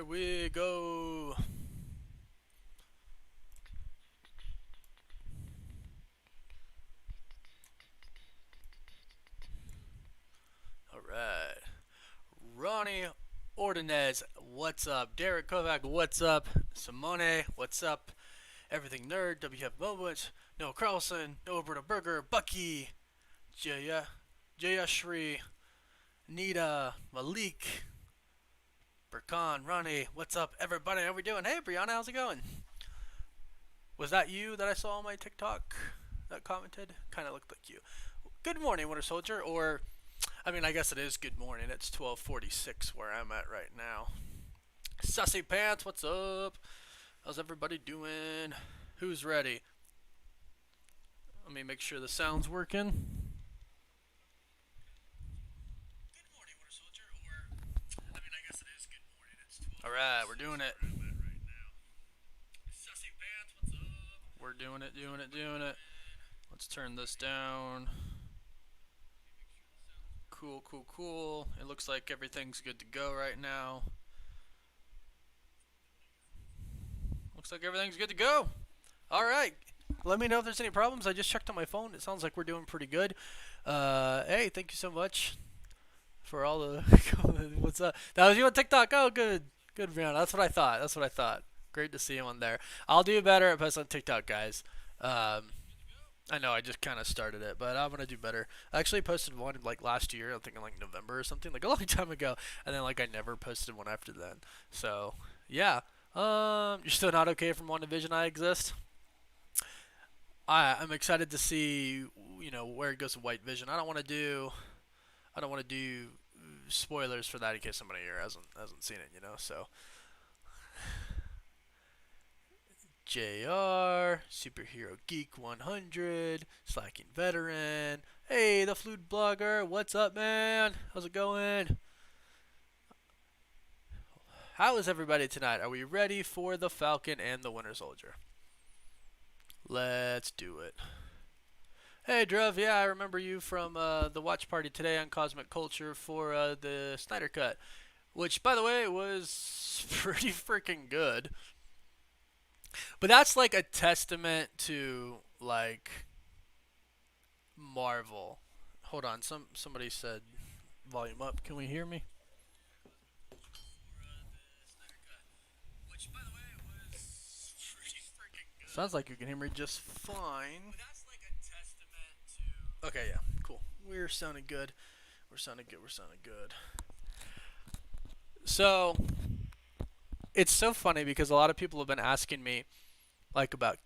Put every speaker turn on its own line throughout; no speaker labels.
we go. Alright. Ronnie Ordonez, what's up? Derek Kovac, what's up? Simone, what's up? Everything Nerd, WF Moments, Noah Carlson, Noah Berto Burger, Bucky, Jayashri, Nita, Malik, Burkan, Ronnie, what's up, everybody? How we doing? Hey, Brianna, how's it going? Was that you that I saw on my TikTok that commented? Kind of looked like you. Good morning, Winter Soldier, or I mean, I guess it is good morning. It's 12:46 where I'm at right now. Sussy Pants, what's up? How's everybody doing? Who's ready? Let me make sure the sound's working. Good morning, Winter Soldier, or I mean, I guess it is good morning. It's 12. All right, we're doing it. Sussy Pants, what's up? We're doing it, doing it, doing it. Let's turn this down. Cool, cool, cool. It looks like everything's good to go right now. Looks like everything's good to go. All right. Let me know if there's any problems. I just checked on my phone. It sounds like we're doing pretty good. Hey, thank you so much for all the... What's up? That was you on TikTok. Oh, good. Good, Brianna. That's what I thought. That's what I thought. Great to see you on there. I'll do better at posting on TikTok, guys. I know I just kind of started it, but I'm gonna do better. I actually posted one like last year. I'm thinking like November or something, like a long time ago, and then like I never posted one after then. So yeah, you're still not okay from WandaVision. I exist. I'm excited to see where it goes with White Vision. I don't want to do spoilers for that in case somebody here hasn't seen it. So JR, Superhero Geek 100, Slacking Veteran. Hey, the Flute Blogger, what's up, man? How's it going? How is everybody tonight? Are we ready for the Falcon and the Winter Soldier? Let's do it. Hey, Drev, yeah, I remember you from the watch party today on Cosmic Culture for the Snyder Cut, which, by the way, was pretty freaking good. But that's like a testament to like Marvel. Hold on, somebody said volume up. Can we hear me? Sounds like you can hear me just fine. Okay, yeah, cool. We're sounding good. We're sounding good. We're sounding good. So it's so funny because a lot of people have been asking me like about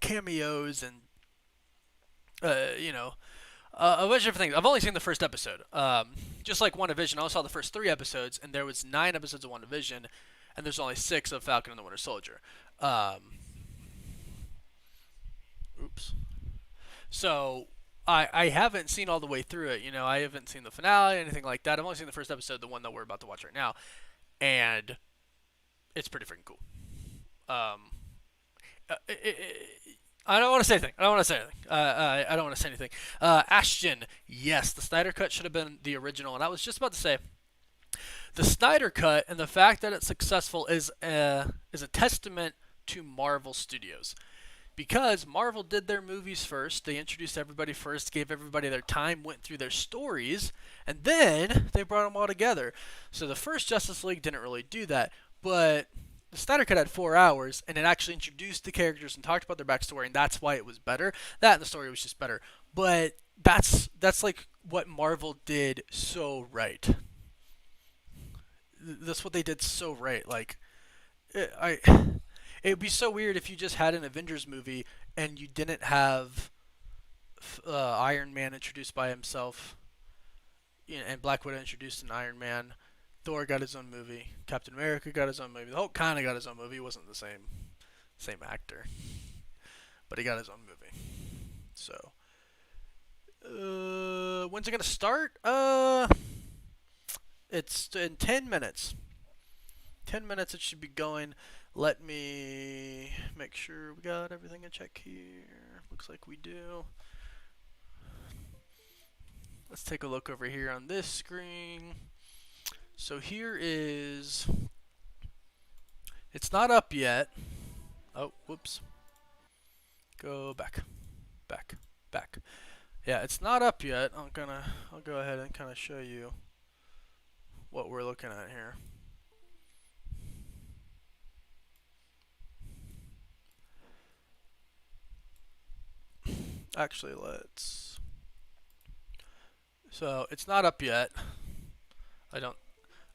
cameos and a bunch of different things. I've only seen the first episode. Just like WandaVision, I only saw the first 3 episodes, and there was 9 episodes of WandaVision, and there's only 6 of Falcon and the Winter Soldier. Oops. So I haven't seen all the way through it. I haven't seen the finale, anything like that. I've only seen the first episode, the one that we're about to watch right now, and it's pretty freaking cool. I don't want to say anything. I don't want to say anything. I don't want to say anything. Ashton, yes, the Snyder Cut should have been the original, and I was just about to say the Snyder Cut and the fact that it's successful is a testament to Marvel Studios. Because Marvel did their movies first, they introduced everybody first, gave everybody their time, went through their stories, and then they brought them all together. So the first Justice League didn't really do that, but the Snyder Cut had 4 hours, and it actually introduced the characters and talked about their backstory, and that's why it was better. That and the story was just better. But that's like what Marvel did so right. That's what they did so right. Like, it would be so weird if you just had an Avengers movie and you didn't have Iron Man introduced by himself, and Black Widow introduced an Iron Man. Thor got his own movie. Captain America got his own movie. The Hulk kind of got his own movie. He wasn't the same actor, but he got his own movie. So, when's it gonna start? It's in 10 minutes. 10 minutes it should be going. Let me make sure we got everything in check here. Looks like we do. Let's take a look over here on this screen. So here is It's not up yet. Oh, whoops. Go back, back, back. Yeah, it's not up yet. I'll go ahead and kind of show you what we're looking at here. Actually, let's. So it's not up yet. I don't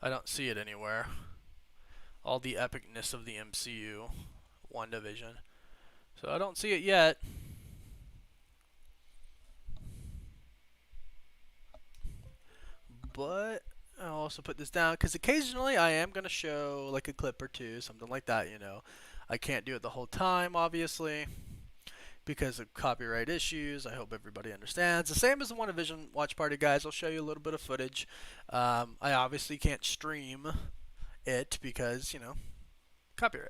I don't see it anywhere. All the epicness of the MCU, WandaVision. So I don't see it yet. But I'll also put this down because occasionally I am going to show like a clip or two, something like that, you know. I can't do it the whole time, obviously, because of copyright issues. I hope everybody understands. The same as the WandaVision watch party, guys. I'll show you a little bit of footage. I obviously can't stream it because, you know, copyright.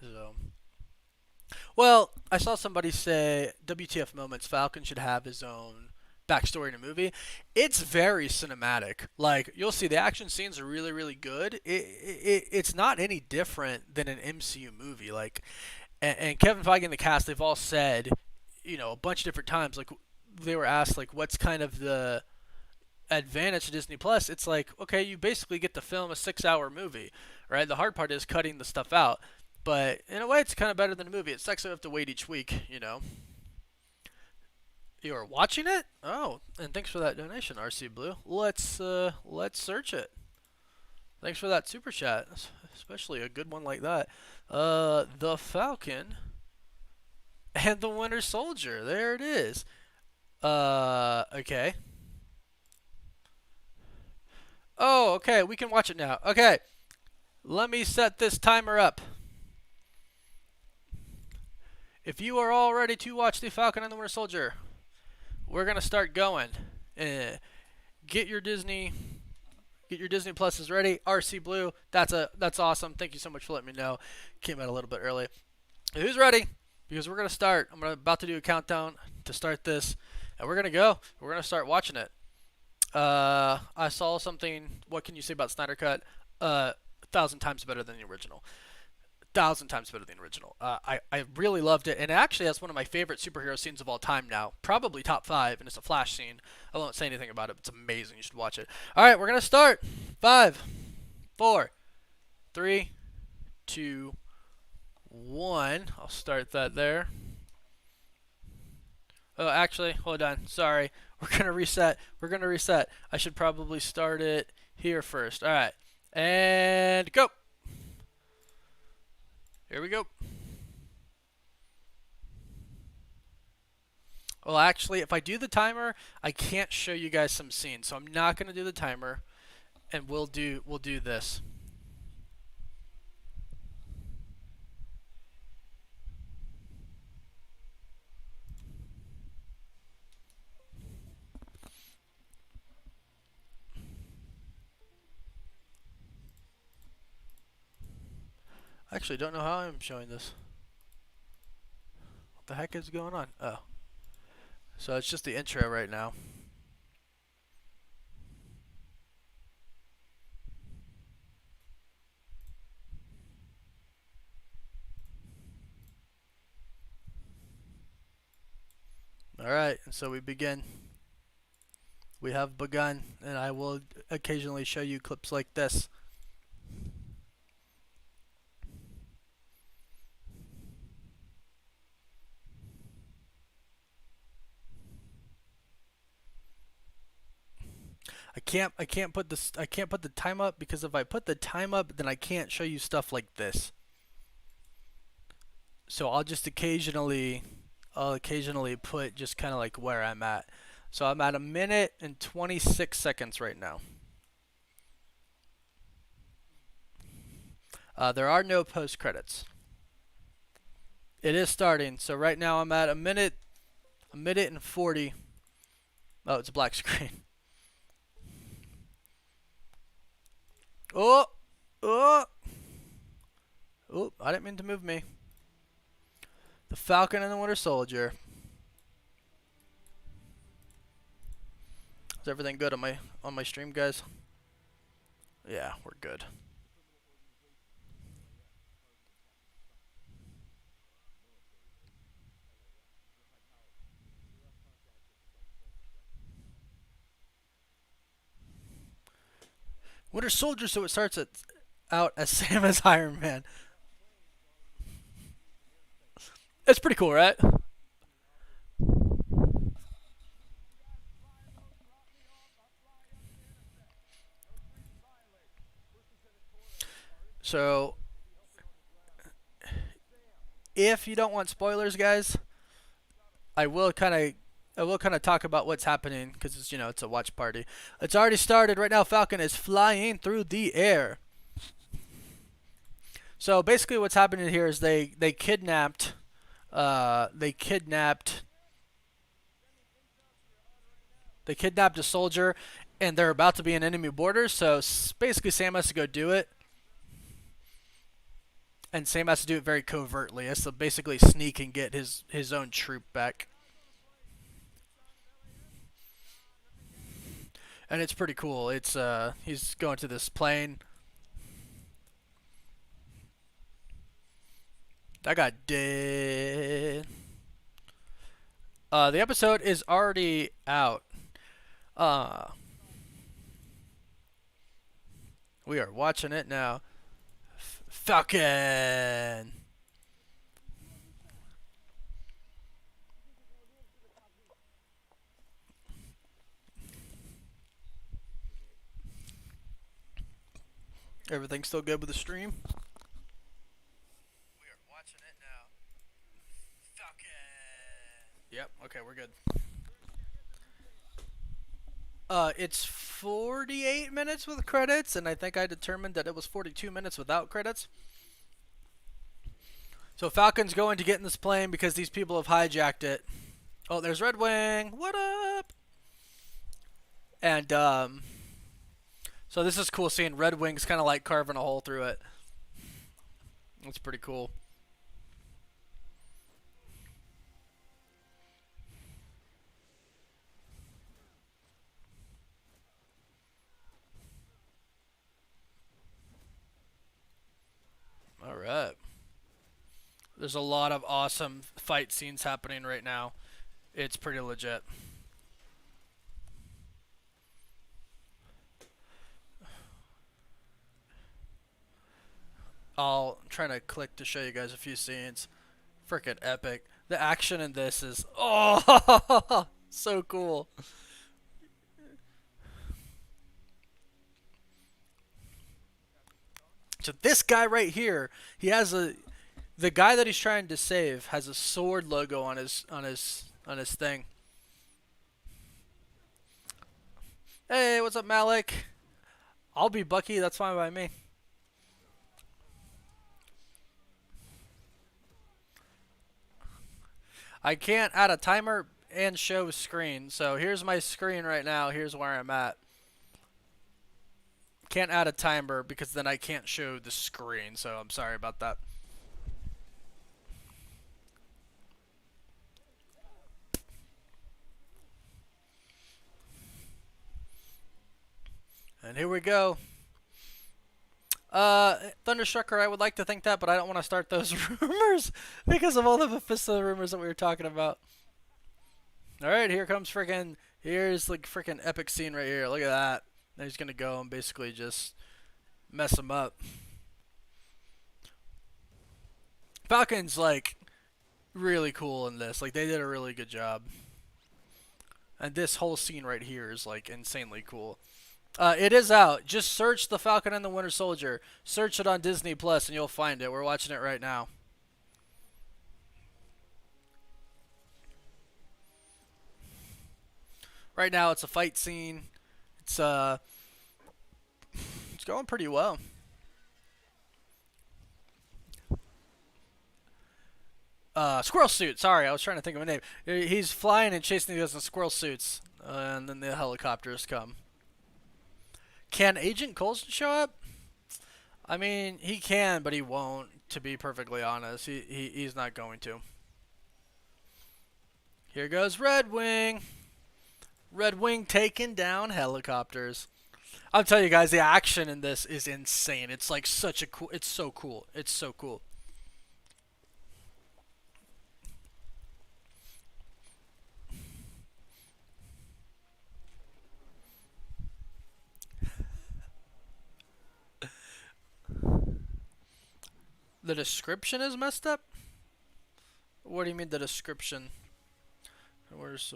So, well, I saw somebody say WTF moments Falcon should have his own backstory in a movie. It's very cinematic. Like you'll see, the action scenes are really, really good. It's not any different than an MCU movie. Like, and Kevin Feige and the cast, they've all said, you know, a bunch of different times. Like they were asked, like, what's kind of the advantage to Disney Plus? It's like, okay, you basically get to film a 6-hour movie, right? The hard part is cutting the stuff out. But in a way, it's kind of better than a movie. It sucks that we have to wait each week, you know. You are watching it? Oh, and thanks for that donation, RC Blue. Let's search it. Thanks for that super chat, especially a good one like that. The Falcon and the Winter Soldier. There it is. Okay. Oh, okay. We can watch it now. Okay. Let me set this timer up. If you are all ready to watch the Falcon and the Winter Soldier, we're gonna start going. Uh, get your Disney Pluses ready. RC Blue, that's awesome. Thank you so much for letting me know. Came out a little bit early. Who's ready? Because we're gonna start. I'm about to do a countdown to start this, and we're gonna go. We're gonna start watching it. I saw something. What can you say about Snyder Cut? 1,000 times better than the original. 1,000 times better than the original. I really loved it, and it actually has one of my favorite superhero scenes of all time now. Probably top 5, and it's a Flash scene. I won't say anything about it. It's amazing. You should watch it. All right, we're gonna start. 5, 4, 3, 2, 1. I'll start that there. Oh, actually, hold on. Sorry. We're gonna reset. I should probably start it here first. All right, and go. Here we go. Well, actually, if I do the timer, I can't show you guys some scenes, so I'm not gonna do the timer, and we'll do this. I actually don't know how I'm showing this. What the heck is going on? Oh, so it's just the intro right now. All right, and so we begin. We have begun, and I will occasionally show you clips like this. I can't put the time up because if I put the time up, then I can't show you stuff like this. So I'll occasionally put just kind of like where I'm at. So I'm at 1 minute and 26 seconds right now. There are no post credits. It is starting. So right now I'm at 1 minute and 40. Oh, it's a black screen. Oh, oh, oh! I didn't mean to move me. The Falcon and the Winter Soldier. Is everything good on my stream, guys? Yeah, we're good. Winter Soldier, so it starts out as same as Iron Man. It's pretty cool, right? So if you don't want spoilers, guys, I will kind of talk about what's happening because it's it's a watch party. It's already started right now. Falcon is flying through the air. So basically, what's happening here is they kidnapped they kidnapped a soldier, and they're about to be in enemy borders. So basically, Sam has to go do it, and Sam has to do it very covertly. He has to basically sneak and get his own troop back. And it's pretty cool. It's he's going to this plane. That got dead. The episode is already out. Uh, we are watching it now. Falcon. Everything still good with the stream? We are watching it now. Falcon. Yep. Okay, we're good. It's 48 minutes with credits, and I think I determined that it was 42 minutes without credits. So Falcon's going to get in this plane because these people have hijacked it. Oh, there's Red Wing. What up? And so this is cool seeing Red Wing's kind of like carving a hole through it. That's pretty cool. All right. There's a lot of awesome fight scenes happening right now. It's pretty legit. I'll try to click to show you guys a few scenes. Freaking epic. The action in this is so cool. So this guy right here, he has the guy that he's trying to save has a sword logo on his thing. Hey, what's up, Malik? I'll be Bucky. That's fine by me. I can't add a timer and show screen. So here's my screen right now. Here's where I'm at. Can't add a timer because then I can't show the screen. So I'm sorry about that. And here we go. Thunderstrucker, I would like to think that, but I don't want to start those rumors because of all the Mephisto rumors that we were talking about. Alright, here comes freaking. Here's like freaking epic scene right here. Look at that. Now he's gonna go and basically just mess him up. Falcon's like really cool in this. Like they did a really good job. And this whole scene right here is like insanely cool. It is out. Just search The Falcon and the Winter Soldier. Search it on Disney Plus and you'll find it. We're watching it right now. Right now it's a fight scene. It's going pretty well. Squirrel suit. Sorry, I was trying to think of a name. He's flying and chasing these guys in squirrel suits, and then the helicopters come. Can Agent Coulson show up? I mean, he can, but he won't. To be perfectly honest, he's not going to. Here goes Red Wing. Red Wing taking down helicopters. I'm telling you guys, the action in this is insane. It's like such a cool. It's so cool. It's so cool. The description is messed up? What do you mean the description? Where's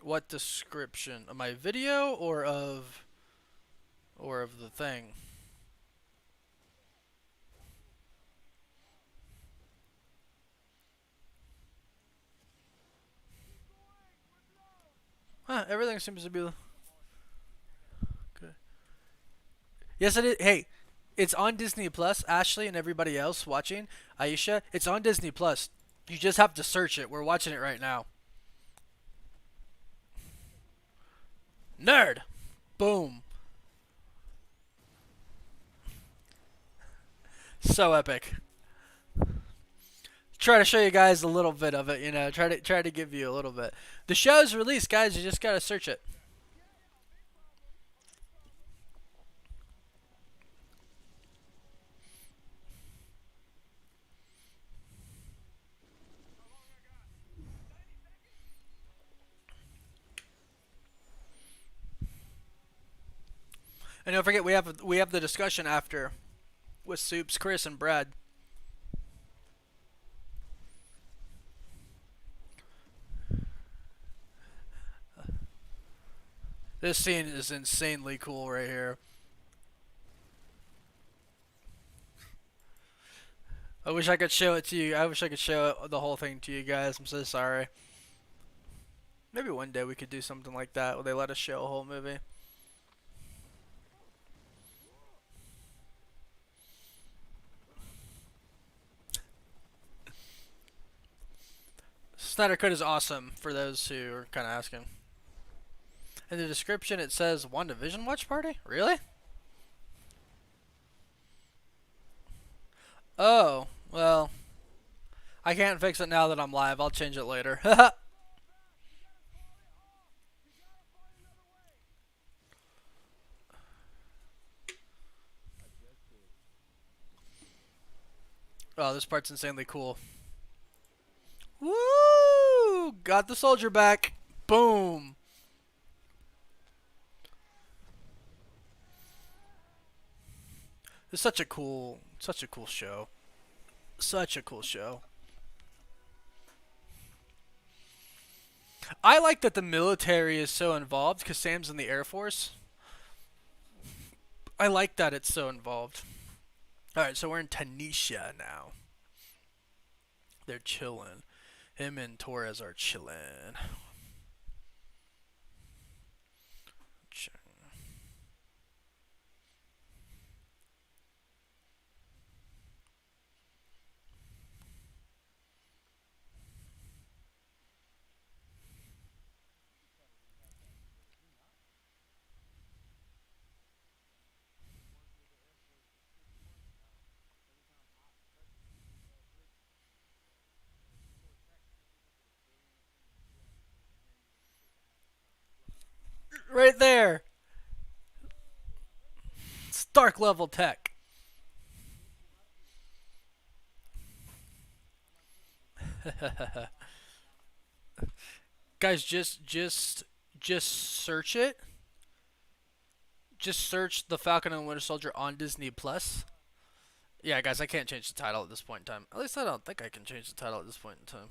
what description? Of my video or of the thing? Huh, everything seems to be good. Yes, it is. Hey, it's on Disney Plus. Ashley and everybody else watching, Aisha, it's on Disney Plus. You just have to search it. We're watching it right now. Nerd. Boom. So epic. Try to show you guys a little bit of it, you know. Try to give you a little bit. The show's released, guys. You just gotta search it. And don't forget, we have the discussion after with Soups, Chris, and Brad. This scene is insanely cool right here. I wish I could show it to you. I wish I could show the whole thing to you guys. I'm so sorry. Maybe one day we could do something like that where they let us show a whole movie. Snyder Cut is awesome for those who are kind of asking. In the description, it says WandaVision watch party. Really? Oh, well, I can't fix it now that I'm live. I'll change it later. Oh, this part's insanely cool. Woo! Got the soldier back. Boom. It's such a cool show. Such a cool show. I like that the military is so involved because Sam's in the Air Force. I like that it's so involved. Alright, so we're in Tanisha now. They're chilling. Him and Torres are chilling. Right there. Stark level tech. Guys, just search it. Just search the Falcon and Winter Soldier on Disney Plus. Yeah, guys, I can't change the title at this point in time. At least I don't think I can change the title at this point in time.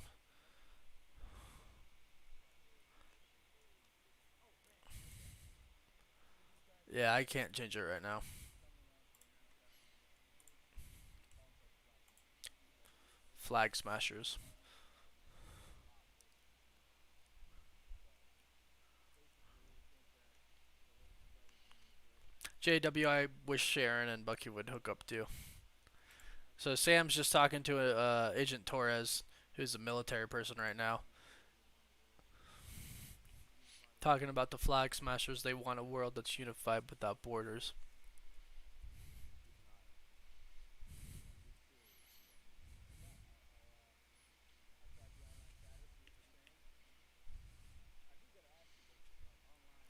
Yeah, I can't change it right now. Flag Smashers. JW, I wish Sharon and Bucky would hook up too. So Sam's just talking to Agent Torres, who's a military person right now, talking about the Flag Smashers. They want a world that's unified without borders.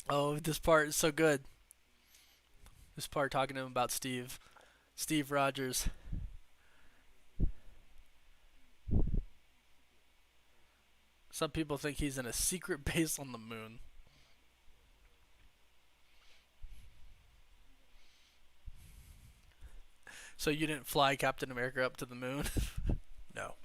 Oh, this part is so good. This part talking to him about Steve Rogers. Some people think he's in a secret base on the moon. So you didn't fly Captain America up to the moon? No.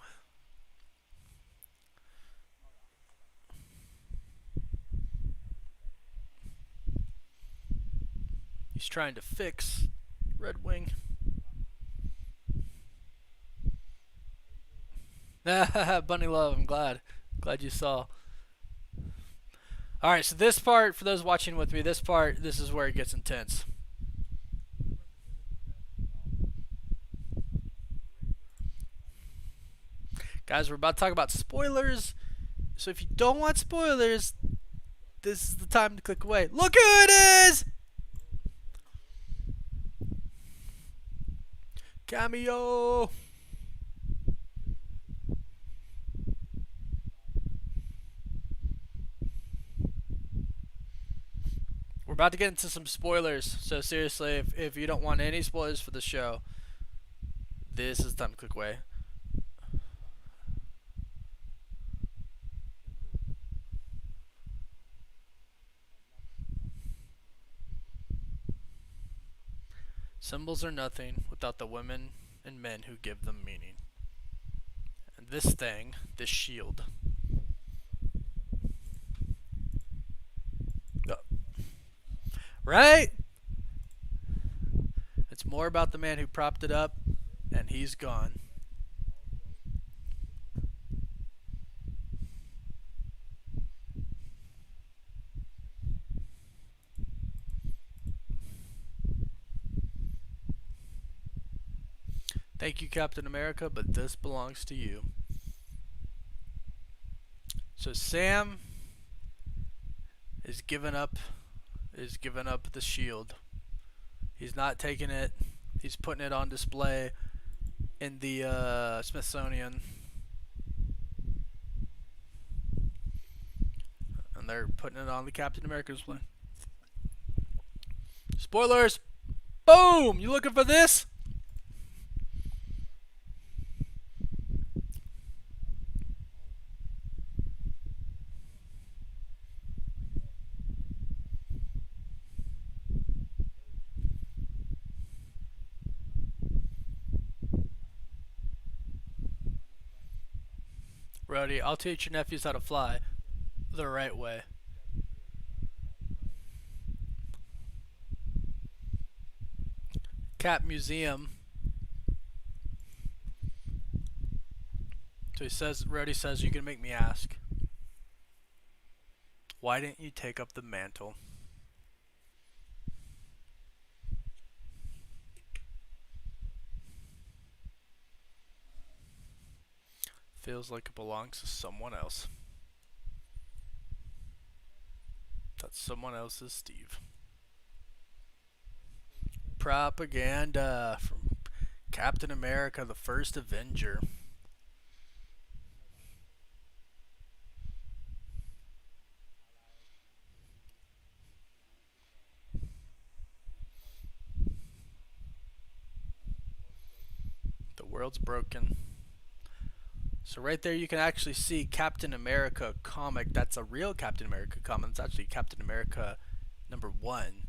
He's trying to fix Red Wing. Bunny Love, I'm glad. Glad you saw. Alright, so this part, for those watching with me, this is where it gets intense. Guys, we're about to talk about spoilers. So if you don't want spoilers, this is the time to click away. Look who it is! Cameo! We're about to get into some spoilers. So seriously, if you don't want any spoilers for the show, this is the time to click away. Symbols are nothing without the women and men who give them meaning. And this thing, this shield. Oh. Right? It's more about the man who propped it up, and he's gone. Thank you, Captain America, but this belongs to you. So Sam is giving up the shield. He's not taking it. He's putting it on display in the Smithsonian. And they're putting it on the Captain America display. Spoilers! Boom! You looking for this? Rhodey, I'll teach your nephews how to fly the right way. Cap Museum. So Rhodey says, you can make me ask. Why didn't you take up the mantle? Feels like it belongs to someone else. That someone else is Steve. Propaganda from Captain America, the first Avenger. The world's broken. So right there you can actually see Captain America comic. That's a real Captain America comic. It's actually Captain America #1.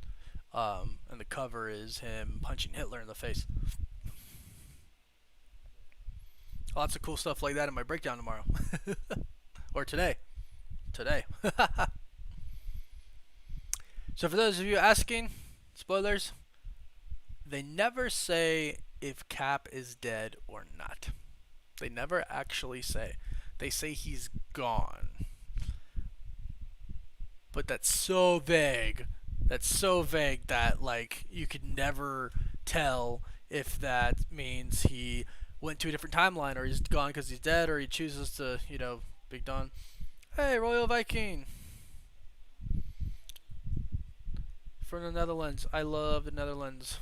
And the cover is him punching Hitler in the face. Lots of cool stuff like that in my breakdown tomorrow. Or today. So for those of you asking, spoilers, they never say if Cap is dead or not. They never actually say. They say he's gone. But that's so vague. That's so vague that like you could never tell if that means he went to a different timeline, or he's gone because he's dead, or he chooses to, Big Don. Hey, Royal Viking. From the Netherlands. I love the Netherlands.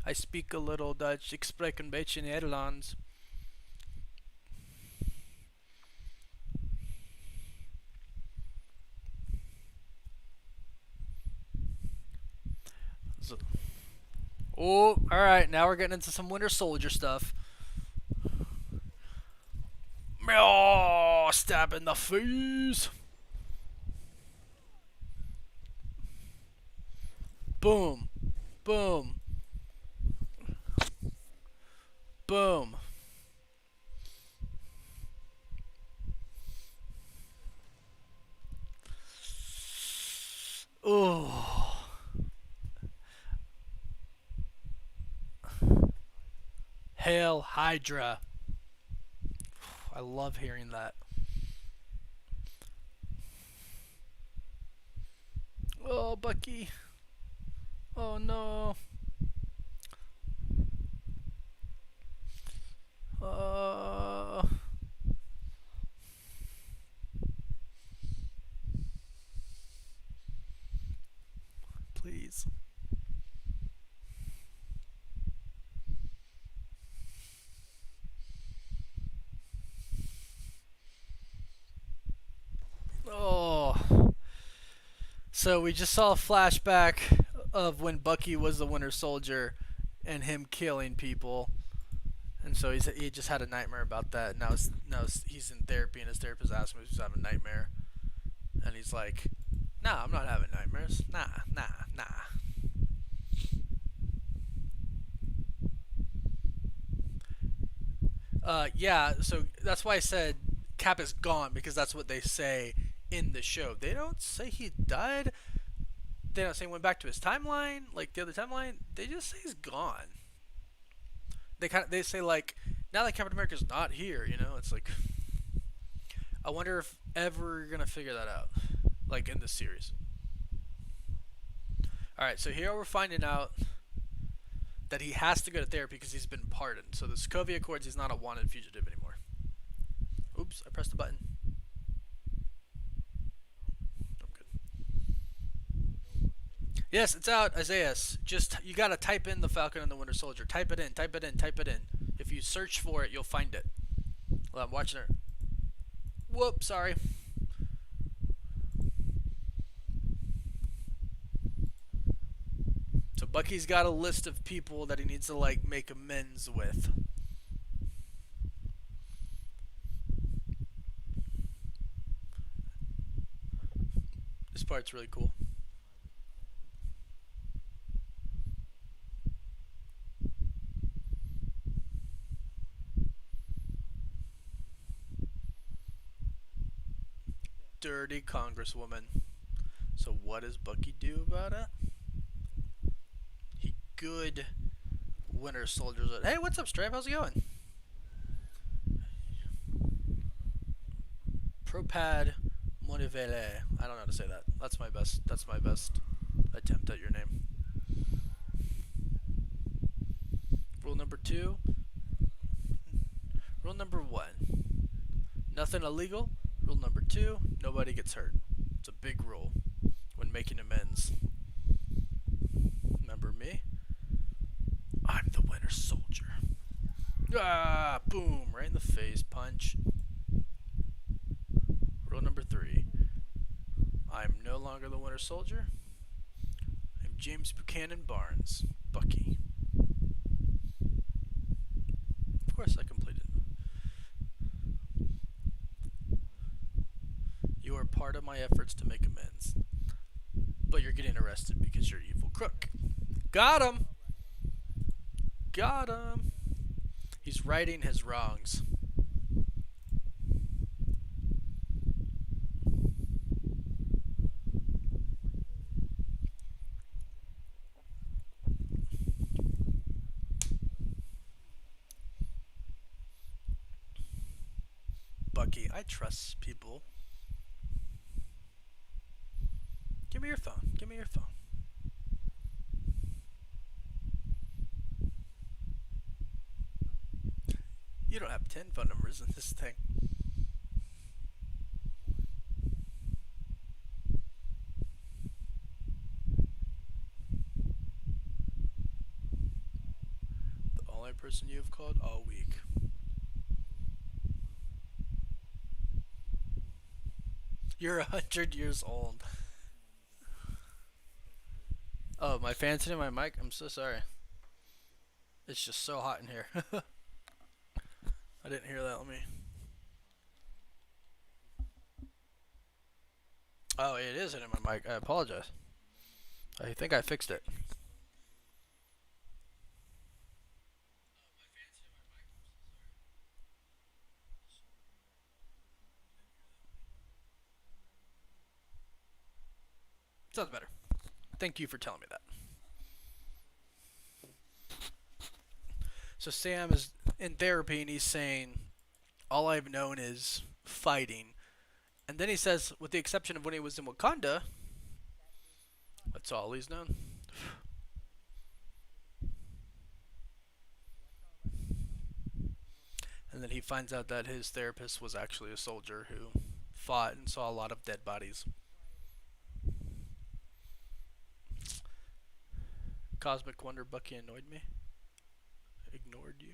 I speak a little Dutch. Ik spreek een beetje Nederlands. Oh, alright, now we're getting into some Winter Soldier stuff. Oh, stab in the face. Boom. Boom. Boom. Ooh. Hail Hydra. I love hearing that. Oh, Bucky. Oh no. Uh, please. Oh. So we just saw a flashback of when Bucky was the Winter Soldier and him killing people. And so he just had a nightmare about that. Now he's in therapy, and his therapist asked him if he's having a nightmare, and he's like, "Nah, I'm not having nightmares. Nah, nah, nah." Yeah. So that's why I said Cap is gone, because that's what they say in the show. They don't say he died. They don't say he went back to his timeline, like the other timeline. They just say he's gone. They say like, now that Captain America's not here, it's like, I wonder if ever you're gonna figure that out, like in this series. All right, so here we're finding out that he has to go to therapy because he's been pardoned. So the Sokovia Accords, he's not a wanted fugitive anymore. Oops, I pressed the button. I'm good. Yes, it's out, Isaiah. Just you gotta type in the Falcon and the Winter Soldier. Type it in. Type it in. Type it in. If you search for it, you'll find it. Well, I'm watching it. Whoops, sorry. So Bucky's got a list of people that he needs to like make amends with. This part's really cool. Dirty Congresswoman. So what does Bucky do about it? He good Winter Soldiers. Hey, what's up, Stripe? How's it going? Propad Monivele. I don't know how to say that. That's my best. That's my best attempt at your name. Rule number 2. Rule number 1. Nothing illegal. Rule number 2. Nobody gets hurt. It's a big rule when making amends. Remember me? I'm the Winter Soldier. Ah, boom, right in the face, punch. Rule number 3. I'm no longer the Winter Soldier. I'm James Buchanan Barnes, Bucky. Of course I completed. You are part of my efforts to make amends. But you're getting arrested because you're evil crook. Got him! Got him! He's righting his wrongs. Bucky, I trust people. Give me your phone. Give me your phone. You don't have 10 phone numbers in this thing. The only person you have called all week. You're 100 years old. Oh, my fan's hitting my mic? I'm so sorry. It's just so hot in here. I didn't hear that. Let me. Oh, it is hitting my mic. I apologize. I think I fixed it. Sounds better. Thank you for telling me that. So Sam is in therapy and he's saying, all I've known is fighting. And then he says, with the exception of when he was in Wakanda, that's all he's known. And then he finds out that his therapist was actually a soldier who fought and saw a lot of dead bodies. Cosmic Wonder Bucky annoyed me. Ignored you.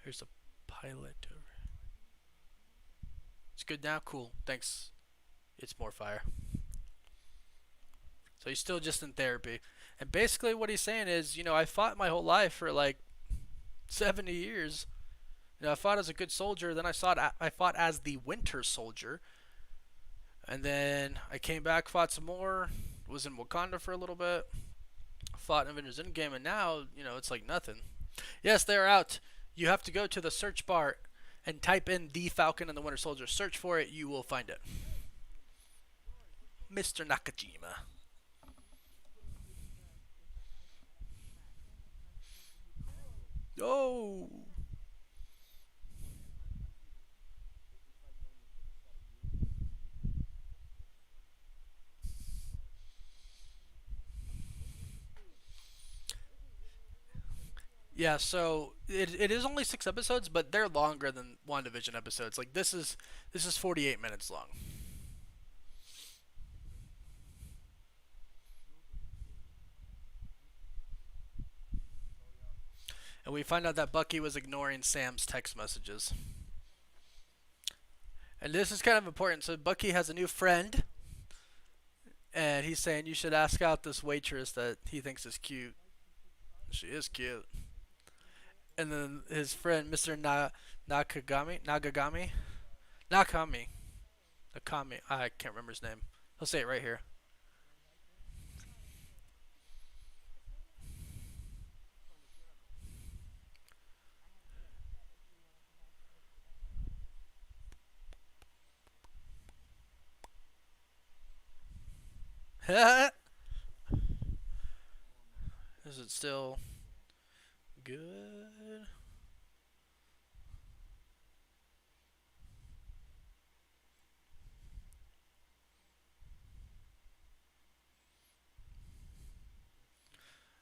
Here's a pilot over. It's good now? Cool. Thanks. It's more fire. So he's still just in therapy. And basically what he's saying is, I fought my whole life for like 70 years. I fought as a good soldier, then I fought as the Winter Soldier. And then I came back, fought some more, was in Wakanda for a little bit, fought in Avengers Endgame, and now, it's like nothing. Yes, they're out. You have to go to the search bar and type in the Falcon and the Winter Soldier. Search for it, you will find it. Mr. Nakajima. Oh! Yeah, so it is only 6 episodes, but they're longer than WandaVision episodes. Like this is 48 minutes long. And we find out that Bucky was ignoring Sam's text messages. And this is kind of important. So Bucky has a new friend, and he's saying you should ask out this waitress that he thinks is cute. She is cute. And then his friend, Mr. Nakami, I can't remember his name. He'll say it right here. Is it still good?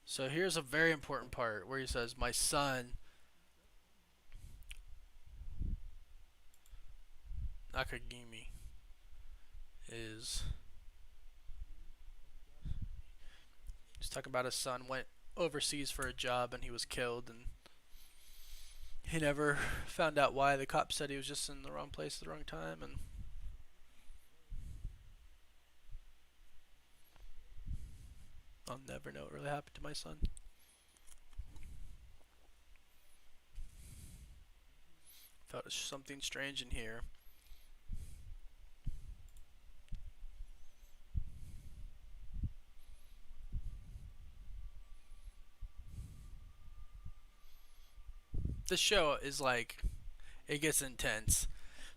So here's a very important part where he says, "My son Nakagimi is." He's talking about his son went overseas for a job and he was killed, and he never found out why. The cop said he was just in the wrong place at the wrong time, and I'll never know what really happened to my son. Felt something strange in here. This show is like, it gets intense.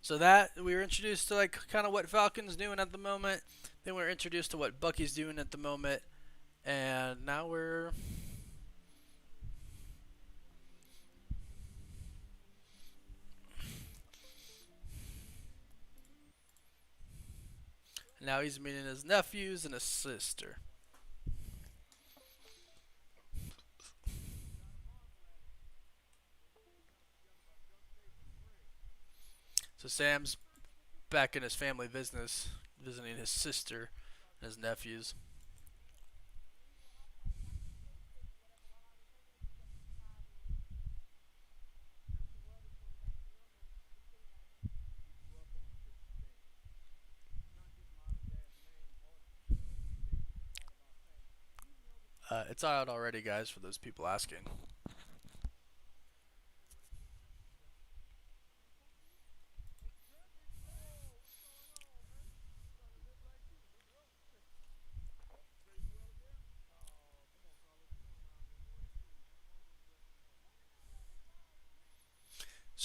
So that we were introduced to like kind of what Falcon's doing at the moment. Then we were introduced to what Bucky's doing at the moment, and now he's meeting his nephews and his sister. So Sam's back in his family business, visiting his sister and his nephews. It's out already, guys, for those people asking.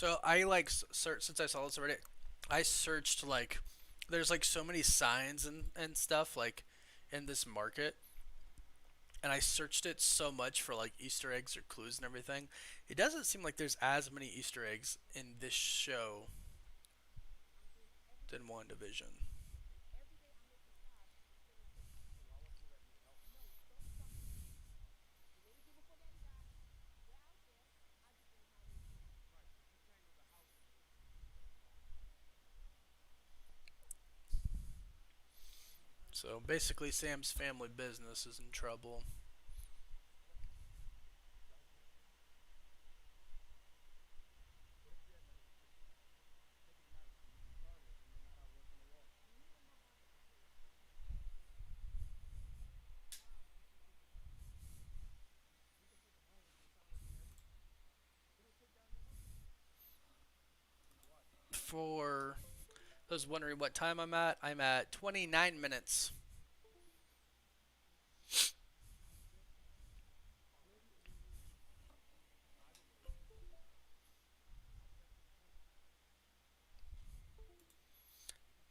So I like search since I saw this already. I searched like there's like so many signs and stuff like in this market, and I searched it so much for like Easter eggs or clues and everything. It doesn't seem like there's as many Easter eggs in this show than WandaVision. So basically, Sam's family business is in trouble. For those wondering what time I'm at 29 minutes.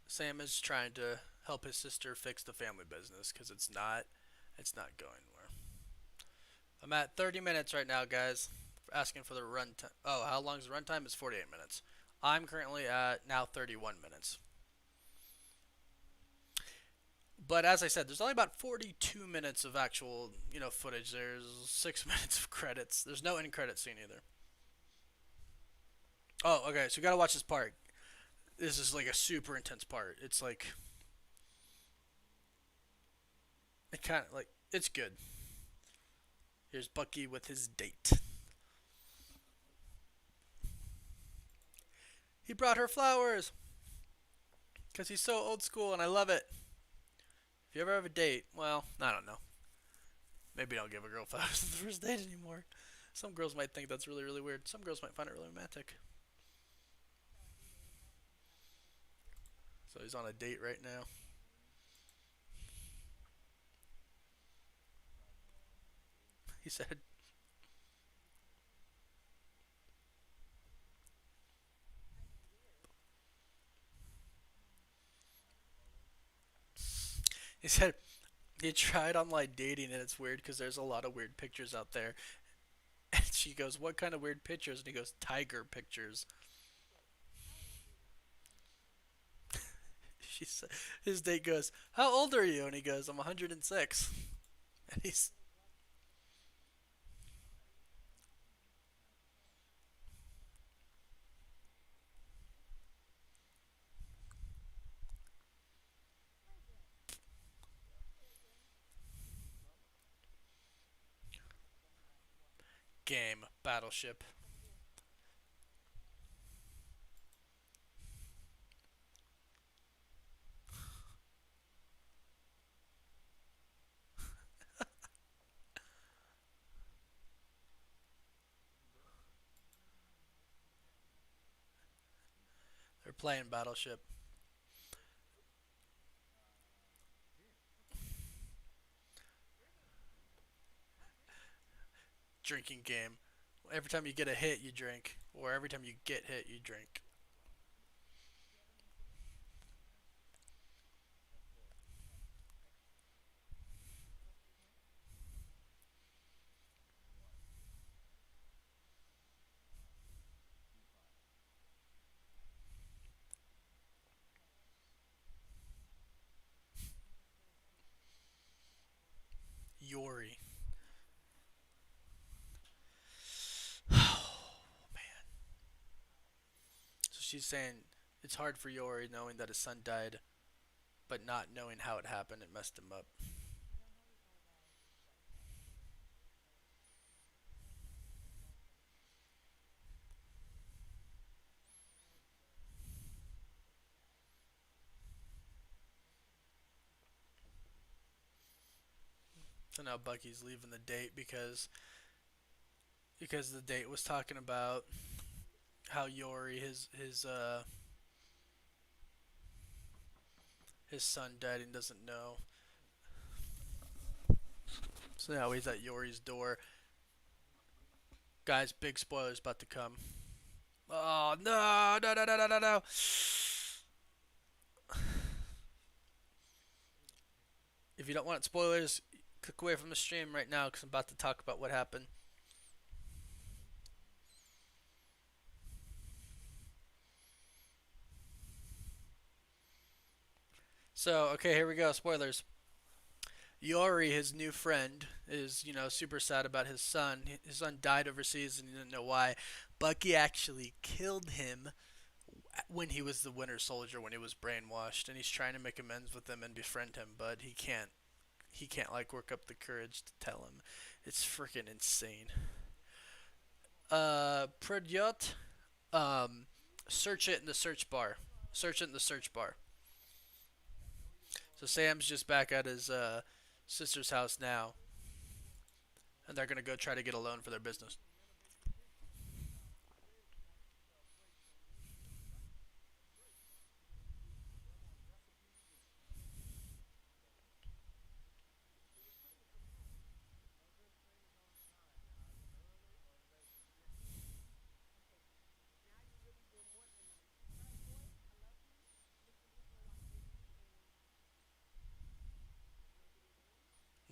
Sam is trying to help his sister fix the family business because it's not going well. I'm at 30 minutes right now, guys. Asking for the run time. Oh, how long is the run time? It's 48 minutes. I'm currently at now 31 minutes. But as I said, there's only about 42 minutes of actual, footage. There's 6 minutes of credits. There's no end credit scene either. Oh, okay. So you gotta watch this part. This is like a super intense part. It's like it kind of like it's good. Here's Bucky with his date. He brought her flowers because he's so old school and I love it. If you ever have a date, well, I don't know. Maybe don't give a girl flowers on the first date anymore. Some girls might think that's really, really weird. Some girls might find it really romantic. So he's on a date right now. He said, he said he tried online dating and it's weird because there's a lot of weird pictures out there. And she goes, "What kind of weird pictures?" And he goes, "Tiger pictures." She said, his date goes, "How old are you?" And he goes, "I'm 106." And he's game battleship. They're playing battleship. Drinking game. Every time you get a hit, you drink, or every time you get hit, you drink. Yori. Oh man. So she's saying it's hard for Yori knowing that his son died, but not knowing how it happened. It messed him up. So now Bucky's leaving the date because the date was talking about how Yori his son died and doesn't know. So now he's at Yori's door. Guys, big spoilers about to come. Oh no, no, no, no, no, no, no. If you don't want spoilers, click away from the stream right now because I'm about to talk about what happened. So, okay, here we go. Spoilers. Yori, his new friend, is, super sad about his son. His son died overseas and he didn't know why. Bucky actually killed him when he was the Winter Soldier, when he was brainwashed, and he's trying to make amends with him and befriend him, but he can't. He can't, like, work up the courage to tell him. It's freaking insane. Pradyot, um, search it in the search bar. Search it in the search bar. So Sam's just back at his sister's house now, and they're gonna go try to get a loan for their business.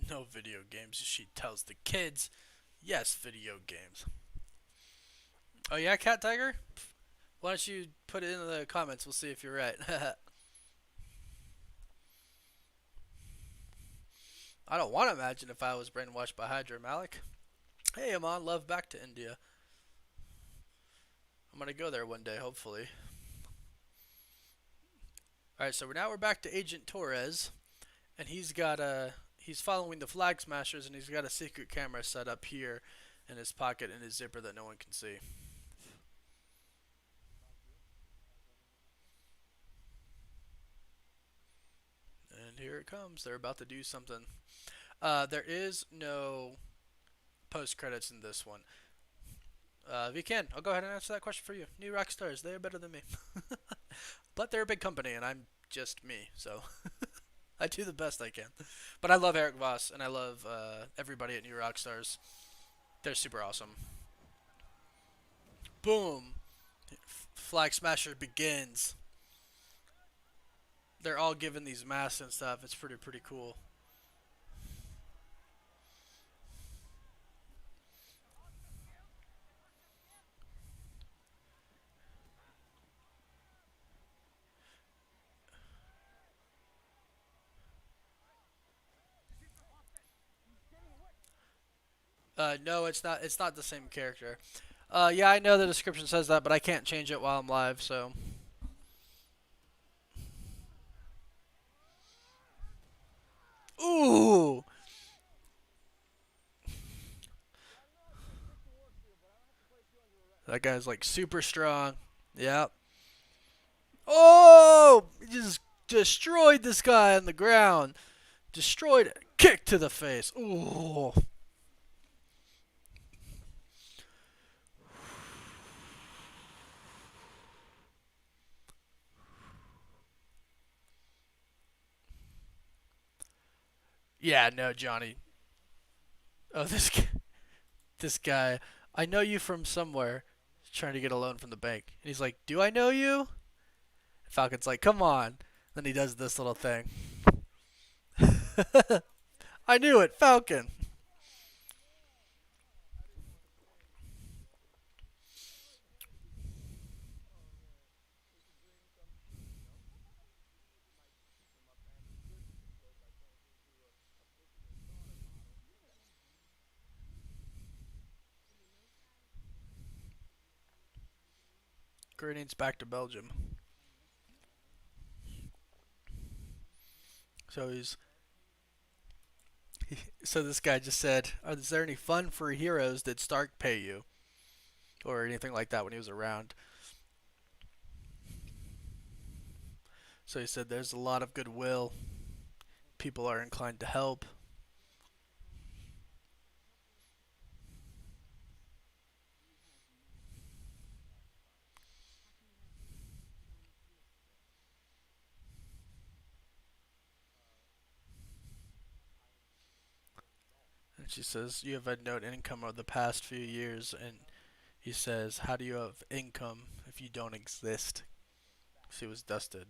No video games. She tells the kids, yes, video games. Oh yeah, Cat Tiger. Why don't you put it in the comments? We'll see if you're right. I don't want to imagine if I was brainwashed by Hydra Malik. Hey, I'm on love back to India. I'm gonna go there one day, hopefully. All right, so now we're back to Agent Torres, and he's following the Flag Smashers, and he's got a secret camera set up here in his pocket in his zipper that no one can see. And here it comes. They're about to do something. There is no post credits in this one. If you can, I'll go ahead and answer that question for you. New rock stars, they are better than me. But they're a big company, and I'm just me, so I do the best I can. But I love Eric Voss, and I love everybody at New Rockstars. They're super awesome. Boom! Flag Smasher begins. They're all given these masks and stuff. It's pretty cool. No, it's not. It's not the same character. Yeah, I know the description says that, but I can't change it while I'm live. So, ooh, that guy's like super strong. Yep. Oh, he just destroyed this guy on the ground. Destroyed it. Kick to the face. Ooh. Yeah, no, Johnny. Oh, this guy. I know you from somewhere. He's trying to get a loan from the bank. And he's like, "Do I know you?" Falcon's like, "Come on." Then he does this little thing. I knew it, Falcon. Greetings back to Belgium. So so this guy just said, "Is there any fun for heroes? Did Stark pay you?" Or anything like that when he was around. So he said, "There's a lot of goodwill. People are inclined to help." And she says, "You have had no income over the past few years, and He says, "How do you have income if you don't exist?" She was dusted.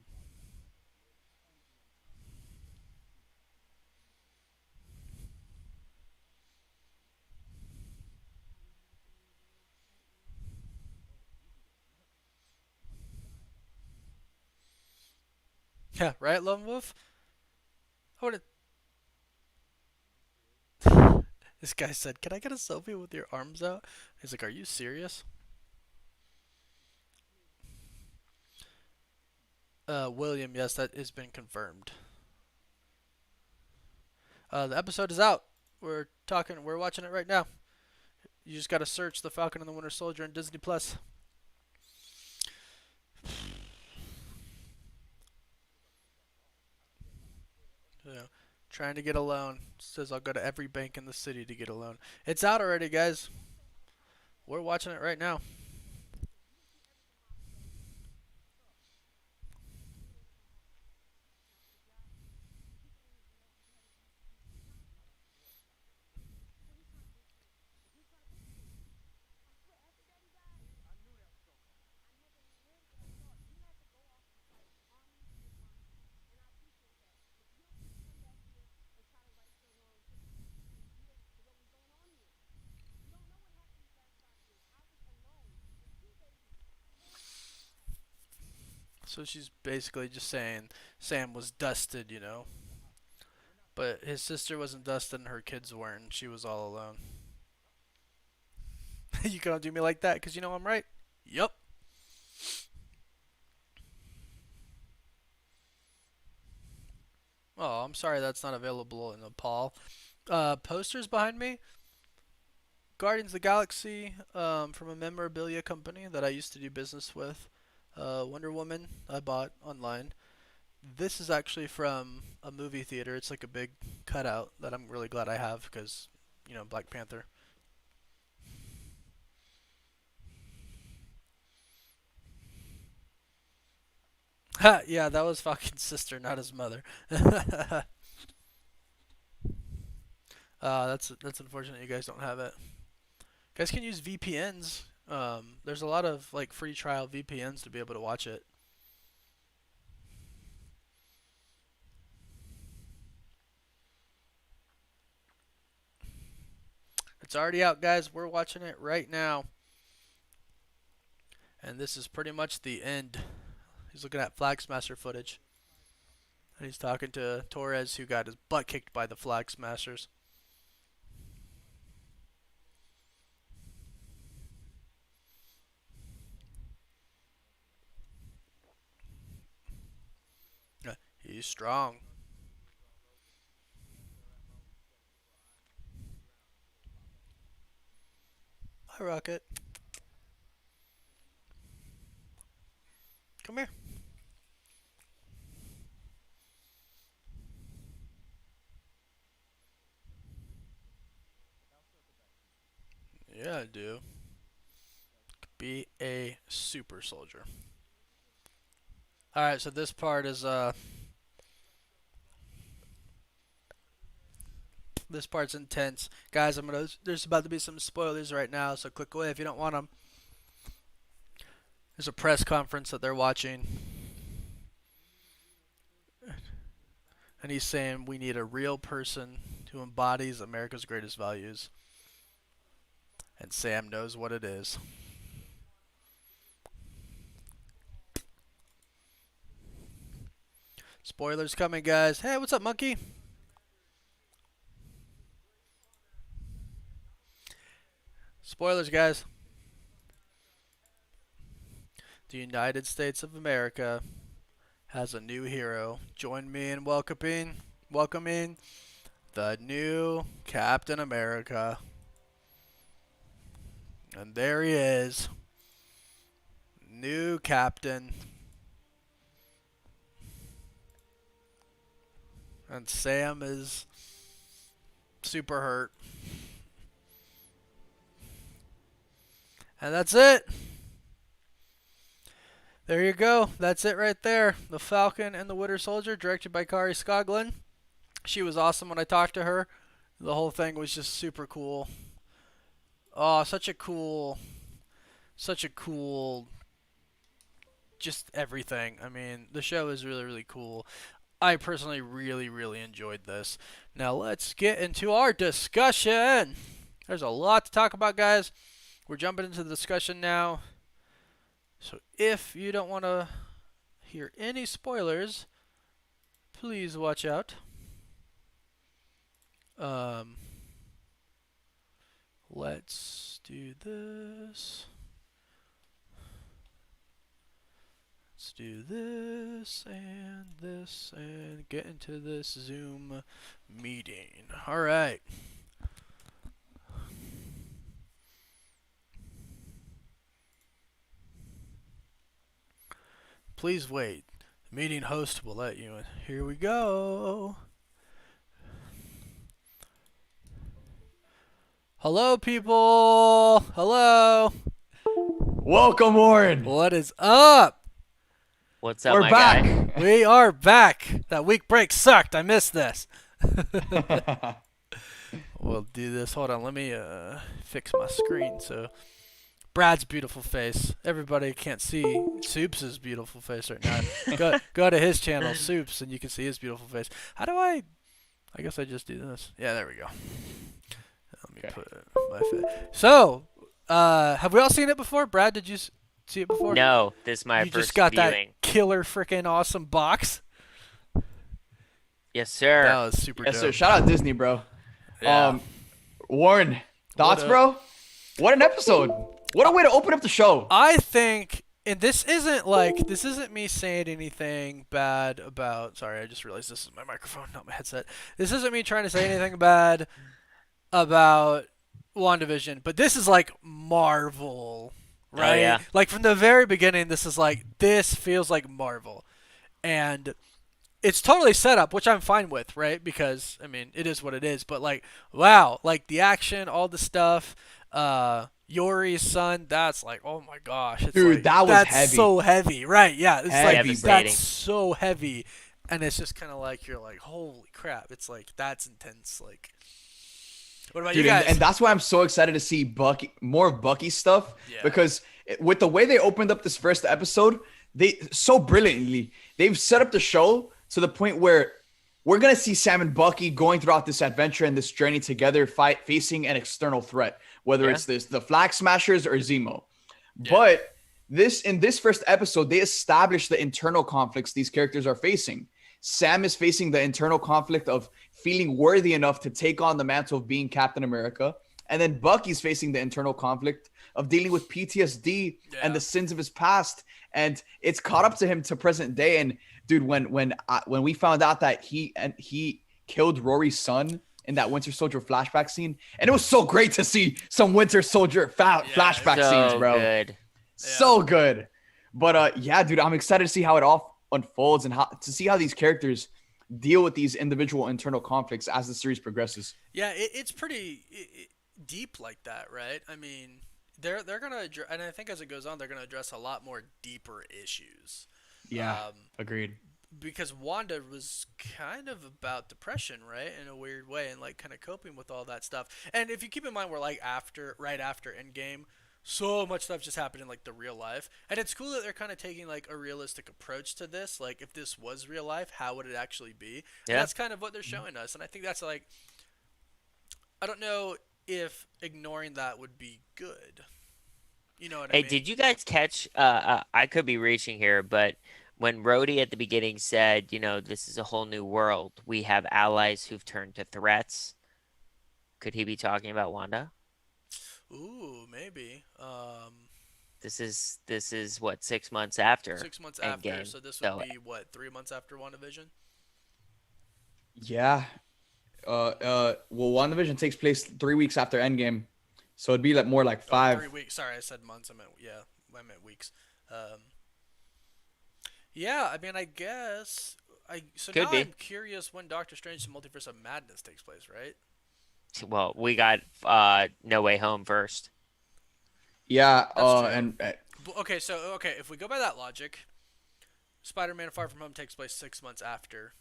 Yeah, right, Lone Wolf. I would have. This guy said, "Can I get a selfie with your arms out?" He's like, "Are you serious?" William, yes, that has been confirmed. The episode is out. We're watching it right now. You just gotta search The Falcon and the Winter Soldier on Disney Plus. You know, trying to get a loan. Says I'll go to every bank in the city to get a loan. It's out already, guys. We're watching it right now. So she's basically just saying Sam was dusted. But his sister wasn't dusted and her kids weren't. She was all alone. You gonna do me like that because you know I'm right? Yup. Oh, I'm sorry that's not available in Nepal. Posters behind me. Guardians of the Galaxy from a memorabilia company that I used to do business with. Wonder Woman I bought online. This is actually from a movie theater. It's like a big cutout that I'm really glad I have because, Black Panther. Ha, yeah, that was Falcon's sister, not his mother. That's unfortunate you guys don't have it. You guys can use VPNs. There's a lot of like free trial VPNs to be able to watch it. It's already out, guys. We're watching it right now, and this is pretty much the end. He's looking at Flag Smasher footage, and he's talking to Torres, who got his butt kicked by the Flag Smashers. He's strong. Hi, Rocket. Come here. Yeah, I do. Be a super soldier. All right, so this part's intense, guys. There's about to be some spoilers right now, so click away if you don't want them. There's a press conference that they're watching, and he's saying we need a real person who embodies America's greatest values, and Sam knows what it is. Spoilers coming, guys. Hey, what's up, monkey? Spoilers, guys. The United States of America has a new hero. Join me in welcoming the new Captain America. And there he is. New Captain. And Sam is super hurt. And that's it. There you go. That's it right there. The Falcon and the Winter Soldier, directed by Kari Skoglund. She was awesome when I talked to her. The whole thing was just super cool. Oh, such a cool such a cool, just everything. I mean, the show is really, really cool. I personally really, really enjoyed this. Now let's get into our discussion. There's a lot to talk about, guys. We're jumping into the discussion now. So if you don't want to hear any spoilers, please watch out. Um, let's do this. Let's do this and get into this Zoom meeting. All right. Please wait. The meeting host will let you in. Here we go. Hello, people. Hello.
Welcome, Warren.
What is up?
What's up,
We're
my
back.
guy?
We are back. That week break sucked. I missed this. We'll do this. Hold on. Let me fix my screen. So Brad's beautiful face. Everybody can't see Soups' beautiful face right now. Go to his channel, Soups, and you can see his beautiful face. How do I guess I just do this. Yeah, there we go. Let me put my face. So, have we all seen it before? Brad, did you see it before?
No, this is my
You
first
just got
viewing.
that killer freaking awesome box.
Yes, sir.
That was super
Yes,
dope.
sir. Shout out Disney, bro.
Yeah.
Warren, thoughts,
What up?
bro? What an episode. What a way to open up the show.
I think, and this isn't me saying anything bad about. Sorry, I just realized this is my microphone, not my headset. This isn't me trying to say anything bad about WandaVision, but this is like Marvel, right?
Oh, yeah.
Like from the very beginning, this feels like Marvel, and it's totally set up, which I'm fine with, right? Because I mean, it is what it is. But like, wow, like the action, all the stuff. Yori's son, that's like, oh my gosh, it's
Dude,
like,
that was
that's
heavy.
so heavy, right? Yeah, it's like
Heavy,
bro.
that's so heavy, and it's just kind of like you're like, holy crap, it's like that's intense. Like, what about
Dude,
you guys?
and that's why I'm so excited to see Bucky, more of Bucky stuff,
Yeah.
because with the way they opened up this first episode, they so brilliantly, they've set up the show to the point where we're going to see Sam and Bucky going throughout this adventure and this journey together, facing an external threat, whether
Yeah.
it's the Flag Smashers or Zemo. But in this first episode, they established the internal conflicts these characters are facing. Sam is facing the internal conflict of feeling worthy enough to take on the mantle of being Captain America. And then Bucky's facing the internal conflict of dealing with PTSD and the sins of his past. And it's caught up to him to present day. And dude, when we found out that he killed Rory's son in that Winter Soldier flashback scene, and it was so great to see some Winter Soldier flashback scenes, bro.
Good.
So good. But yeah, dude, I'm excited to see how it all unfolds and how to see how these characters deal with these individual internal conflicts as the series progresses.
Yeah, it's pretty deep like that, right? I mean, they're gonna address, and I think as it goes on, they're gonna address a lot more deeper issues.
Yeah, agreed.
Because Wanda was kind of about depression, right, in a weird way, and like kind of coping with all that stuff. And if you keep in mind, we're like right after Endgame, so much stuff just happened in like the real life, and it's cool that they're kind of taking like a realistic approach to this. Like, if this was real life, how would it actually be? And
Yeah.
that's kind of what they're showing us, and I think that's like, I don't know if ignoring that would be good. You know what I
Hey,
mean?
did you guys catch? I could be reaching here, but when Rhodey at the beginning said, this is a whole new world, we have allies who've turned to threats. Could he be talking about Wanda?
Ooh, maybe.
This is what, 6 months after
6 months after,
Endgame.
so this would
So
be what, 3 months after WandaVision?
Yeah. Well, WandaVision takes place 3 weeks after Endgame, so it'd be like more like
Oh,
5.
3 weeks. Sorry, I said months. I meant weeks. Yeah, I mean, I guess.
Could
Now
be.
I'm curious when Doctor Strange: The Multiverse of Madness takes place, right?
well, we got No Way Home first.
Yeah.
That's true.
And
Okay, if we go by that logic, Spider-Man: Far From Home takes place 6 months after,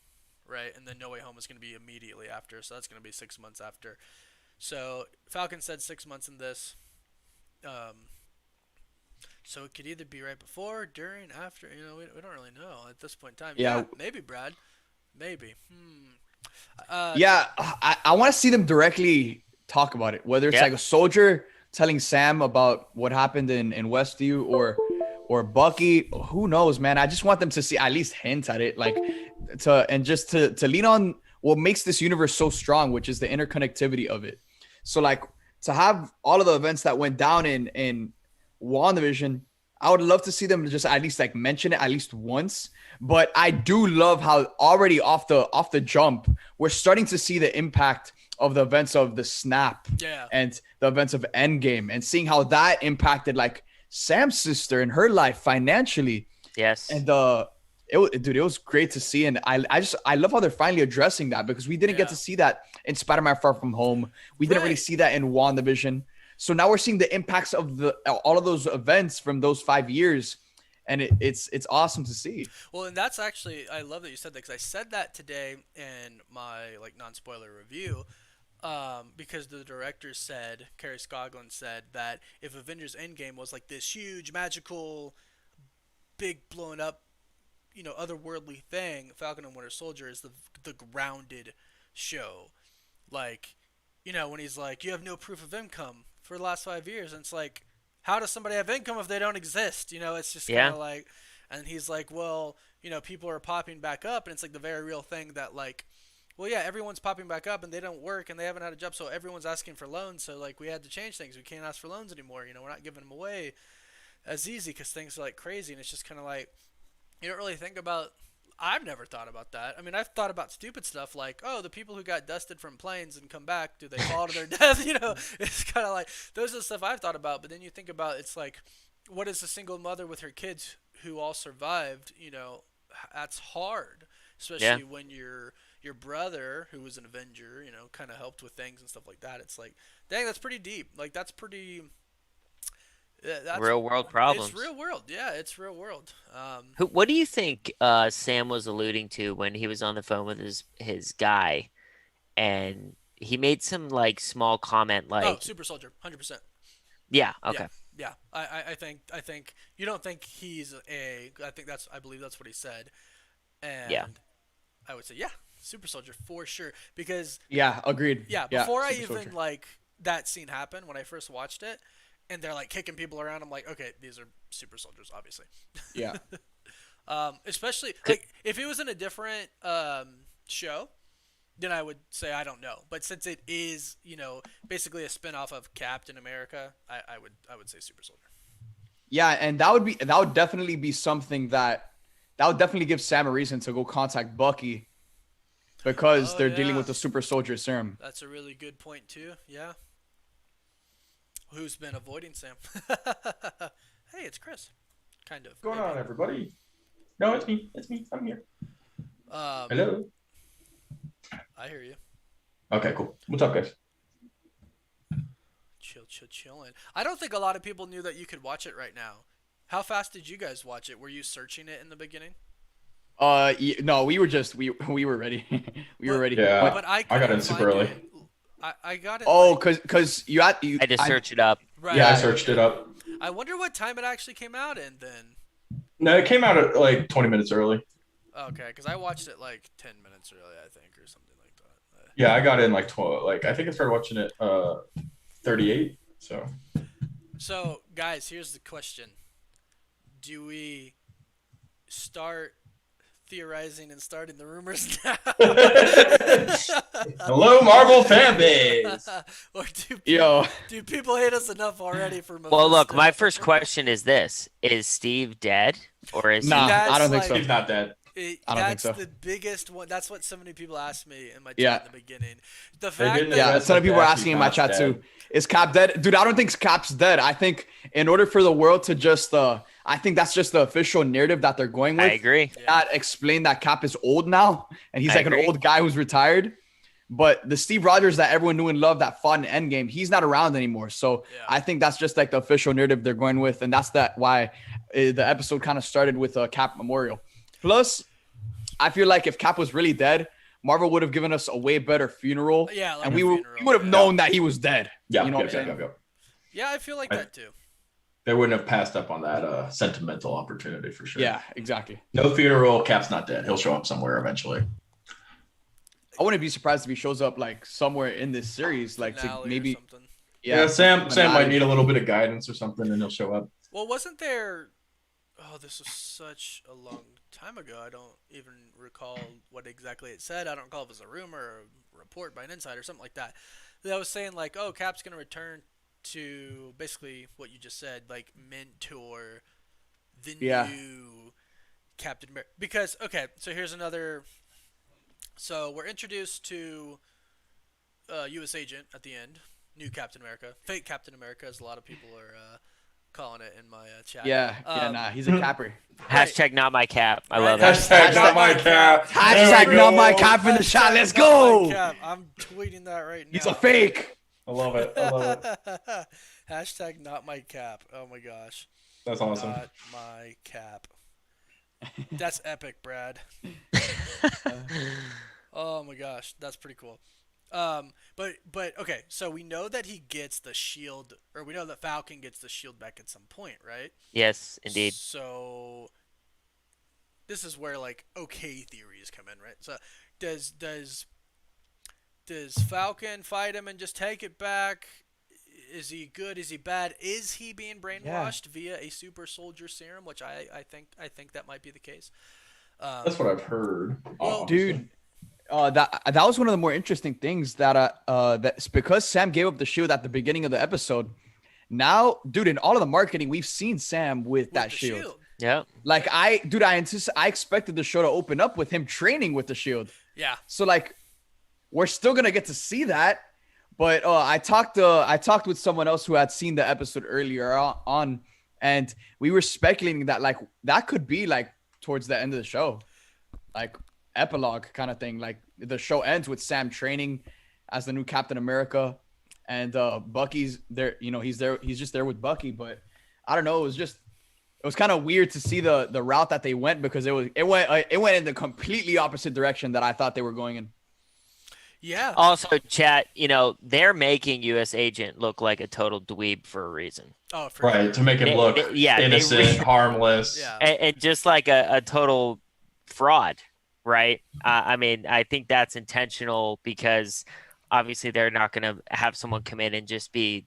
right? And then No Way Home is going to be immediately after, so that's going to be 6 months after. So Falcon said 6 months in this. So it could either be right before, during, after. We don't really know at this point in time.
Yeah,
Yeah, maybe Brad. Maybe. Uh,
yeah. I want to see them directly talk about it. Whether it's
Yeah.
like a soldier telling Sam about what happened in Westview, or Bucky. Who knows, man? I just want them to see at least hint at it, like to lean on what makes this universe so strong, which is the interconnectivity of it. So like to have all of the events that went down in WandaVision, I would love to see them just at least like mention it at least once. But I do love how already off the jump, we're starting to see the impact of the events of the snap
yeah.
and the events of Endgame, and seeing how that impacted like Sam's sister and her life financially.
Yes.
And it was great to see. And I love how they're finally addressing that, because we didn't get to see that in Spider-Man Far From Home. We didn't really see that in WandaVision. So now we're seeing the impacts of all of those events from those 5 years. And it's awesome to see.
Well, and that's actually, I love that you said that, because I said that today in my like non-spoiler review, because the director said, Kerry Scoglin said that if Avengers Endgame was like this huge, magical, big, blown up, otherworldly thing, Falcon and Winter Soldier is the grounded show. Like, when he's like, you have no proof of income for the last 5 years, and it's like, how does somebody have income if they don't exist? It's just kind of like, and he's like, well, people are popping back up, and it's like the very real thing that like, well, yeah, everyone's popping back up and they don't work and they haven't had a job, so everyone's asking for loans. So like, we had to change things. We can't ask for loans anymore. We're not giving them away as easy because things are like crazy, and it's just kind of like, you don't really think about. I've never thought about that. I mean, I've thought about stupid stuff like, oh, the people who got dusted from planes and come back, do they fall to their death? It's kind of like, those are the stuff I've thought about. But then you think about, it's like, what is a single mother with her kids who all survived? That's hard, especially when your brother, who was an Avenger, kind of helped with things and stuff like that. It's like, dang, that's pretty deep. Like, that's pretty. That's
real world problems.
It's real world. Yeah, it's real world.
What do you think Sam was alluding to when he was on the phone with his guy, and he made some like small comment like,
oh, super soldier, 100%.
Yeah, okay.
Yeah. I think you don't think he's I believe that's what he said. And
Yeah.
I would say, yeah, super soldier for sure, because
Yeah, agreed.
yeah, before I
Super
even
Soldier.
like that scene happened, when I first watched it and they're like kicking people around, I'm like, okay, these are super soldiers, obviously.
Yeah.
Especially like if it was in a different show, then I would say I don't know. But since it is, basically a spin-off of Captain America, I would say super soldier.
Yeah, and that would definitely be something that would definitely give Sam a reason to go contact Bucky, because they're dealing with the super soldier serum.
That's a really good point too. Yeah. Who's been avoiding Sam? Hey, it's Chris. Kind of.
What's going on, everybody? No, it's me. It's me. I'm here. Hello.
I hear you.
Okay, cool. What's up, guys?
Chilling. I don't think a lot of people knew that you could watch it right now. How fast did you guys watch it? Were you searching it in the beginning?
No, we were just we were ready. We were ready.
Yeah,
But I
got in super early.
I got it.
Oh,
like,
cause you
I had to search it up.
right.
Yeah, I searched it up.
I wonder what time it actually came out in then.
No, it came out at like 20 minutes early.
Okay, because I watched it like 10 minutes early, I think, or something like that.
Yeah, I got in like 12. Like I think I started watching it 38.
So, guys, here's the question: do we start theorizing and starting the rumors now?
Hello, Marvel fan base.
Or do people hate us enough already for Mephisto?
Well, look, my first question is this: is Steve dead, or is
Nah,
he?
I don't think
like-
so.
He's not dead.
I don't think
That's
so.
the biggest one. That's what so many people asked me in my chat
Yeah.
in the beginning. The fact
didn't
that
Yeah,
That's
some
like
people were
that.
asking
He's
in my
not
chat
dead.
too. Is Cap dead? Dude, I don't think Cap's dead. I think in order for the world to just, I think that's just the official narrative that they're going with.
I agree.
Not explain that Cap is old now and he's
I
like
agree.
an old guy who's retired. But the Steve Rogers that everyone knew and loved that fought in Endgame, he's not around anymore. So
Yeah.
I think that's just like the official narrative they're going with, and that's why the episode kind of started with a Cap memorial. Plus, I feel like if Cap was really dead, Marvel would have given us a way better funeral.
Yeah, like
and
a
we
funeral,
would have
yeah.
known that he was dead.
Yeah,
You know
yeah,
what I'm saying?
yeah.
Yeah, I feel like that too.
They wouldn't have passed up on that sentimental opportunity for sure.
Yeah, exactly.
No funeral. Cap's not dead. He'll show up somewhere eventually.
I wouldn't be surprised if he shows up like somewhere in this series, like to
Finale or
maybe.
something.
Yeah, Sam might
finale.
need a little bit of guidance or something, and he'll show up.
Well, wasn't there? Oh, this was such a long time ago. I don't even recall what exactly it said. I don't recall if it was a rumor or a report by an insider or something like that. That was saying like, oh, Cap's gonna return to basically what you just said, like mentor the new Captain America. Because okay, so here's another. So we're introduced to U.S. Agent at the end, new Captain America, fake Captain America, as a lot of people are calling it in my chat.
Nah, he's a capper.
Hashtag not my cap. I
Right,
love that.
Hashtag not my cap.
Hashtag not my cap in the shot. Let's go.
I'm tweeting that right now.
He's a fake.
I love it. I love it.
Hashtag not my cap. Oh my gosh.
That's awesome.
Not my cap. That's epic, Brad. Oh my gosh, that's pretty cool. But okay, so we know that he gets the shield, or we know that Falcon gets the shield back at some point, right?
Yes, indeed.
So this is where like okay theories come in, right? So does Falcon fight him and just take it back? Is he good? Is he bad? Is he being brainwashed via a super soldier serum? Which I think that might be the case.
That's what I've heard.
Well,
Dude, that was one of the more interesting things that's because Sam gave up the shield at the beginning of the episode. Now, dude, in all of the marketing, we've seen Sam with that
the
shield.
Yeah.
Like I expected the show to open up with him training with the shield.
Yeah.
So like, we're still gonna get to see that. But I talked with someone else who had seen the episode earlier on, and we were speculating that like that could be like towards the end of the show, like epilogue kind of thing. Like the show ends with Sam training as the new Captain America, and Bucky's there. You know, he's there. He's just there with Bucky. But I don't know. It was kind of weird to see the route that they went, because it went in the completely opposite direction that I thought they were going in.
Yeah.
Also, chat, they're making U.S. Agent look like a total dweeb for a reason.
Oh, for
Right,
sure.
to make him look innocent, harmless.
Yeah.
And just like a total fraud, right? I mean, I think that's intentional, because obviously they're not going to have someone come in and just be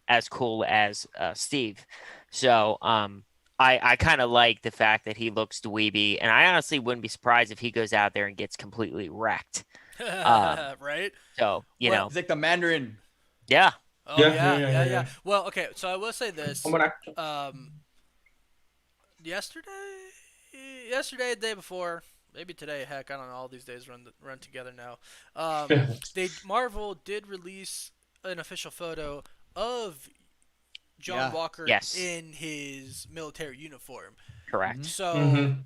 as cool as Steve. So I kind of like the fact that he looks dweeby, and I honestly wouldn't be surprised if he goes out there and gets completely wrecked.
Right?
So, you know.
It's like the Mandarin.
Yeah.
Oh,
Yeah.
yeah. Well, okay, so I will say this. Yesterday, the day before, maybe today, heck, I don't know, all these days run together now. Marvel did release an official photo of John Walker in his military uniform.
Correct.
So,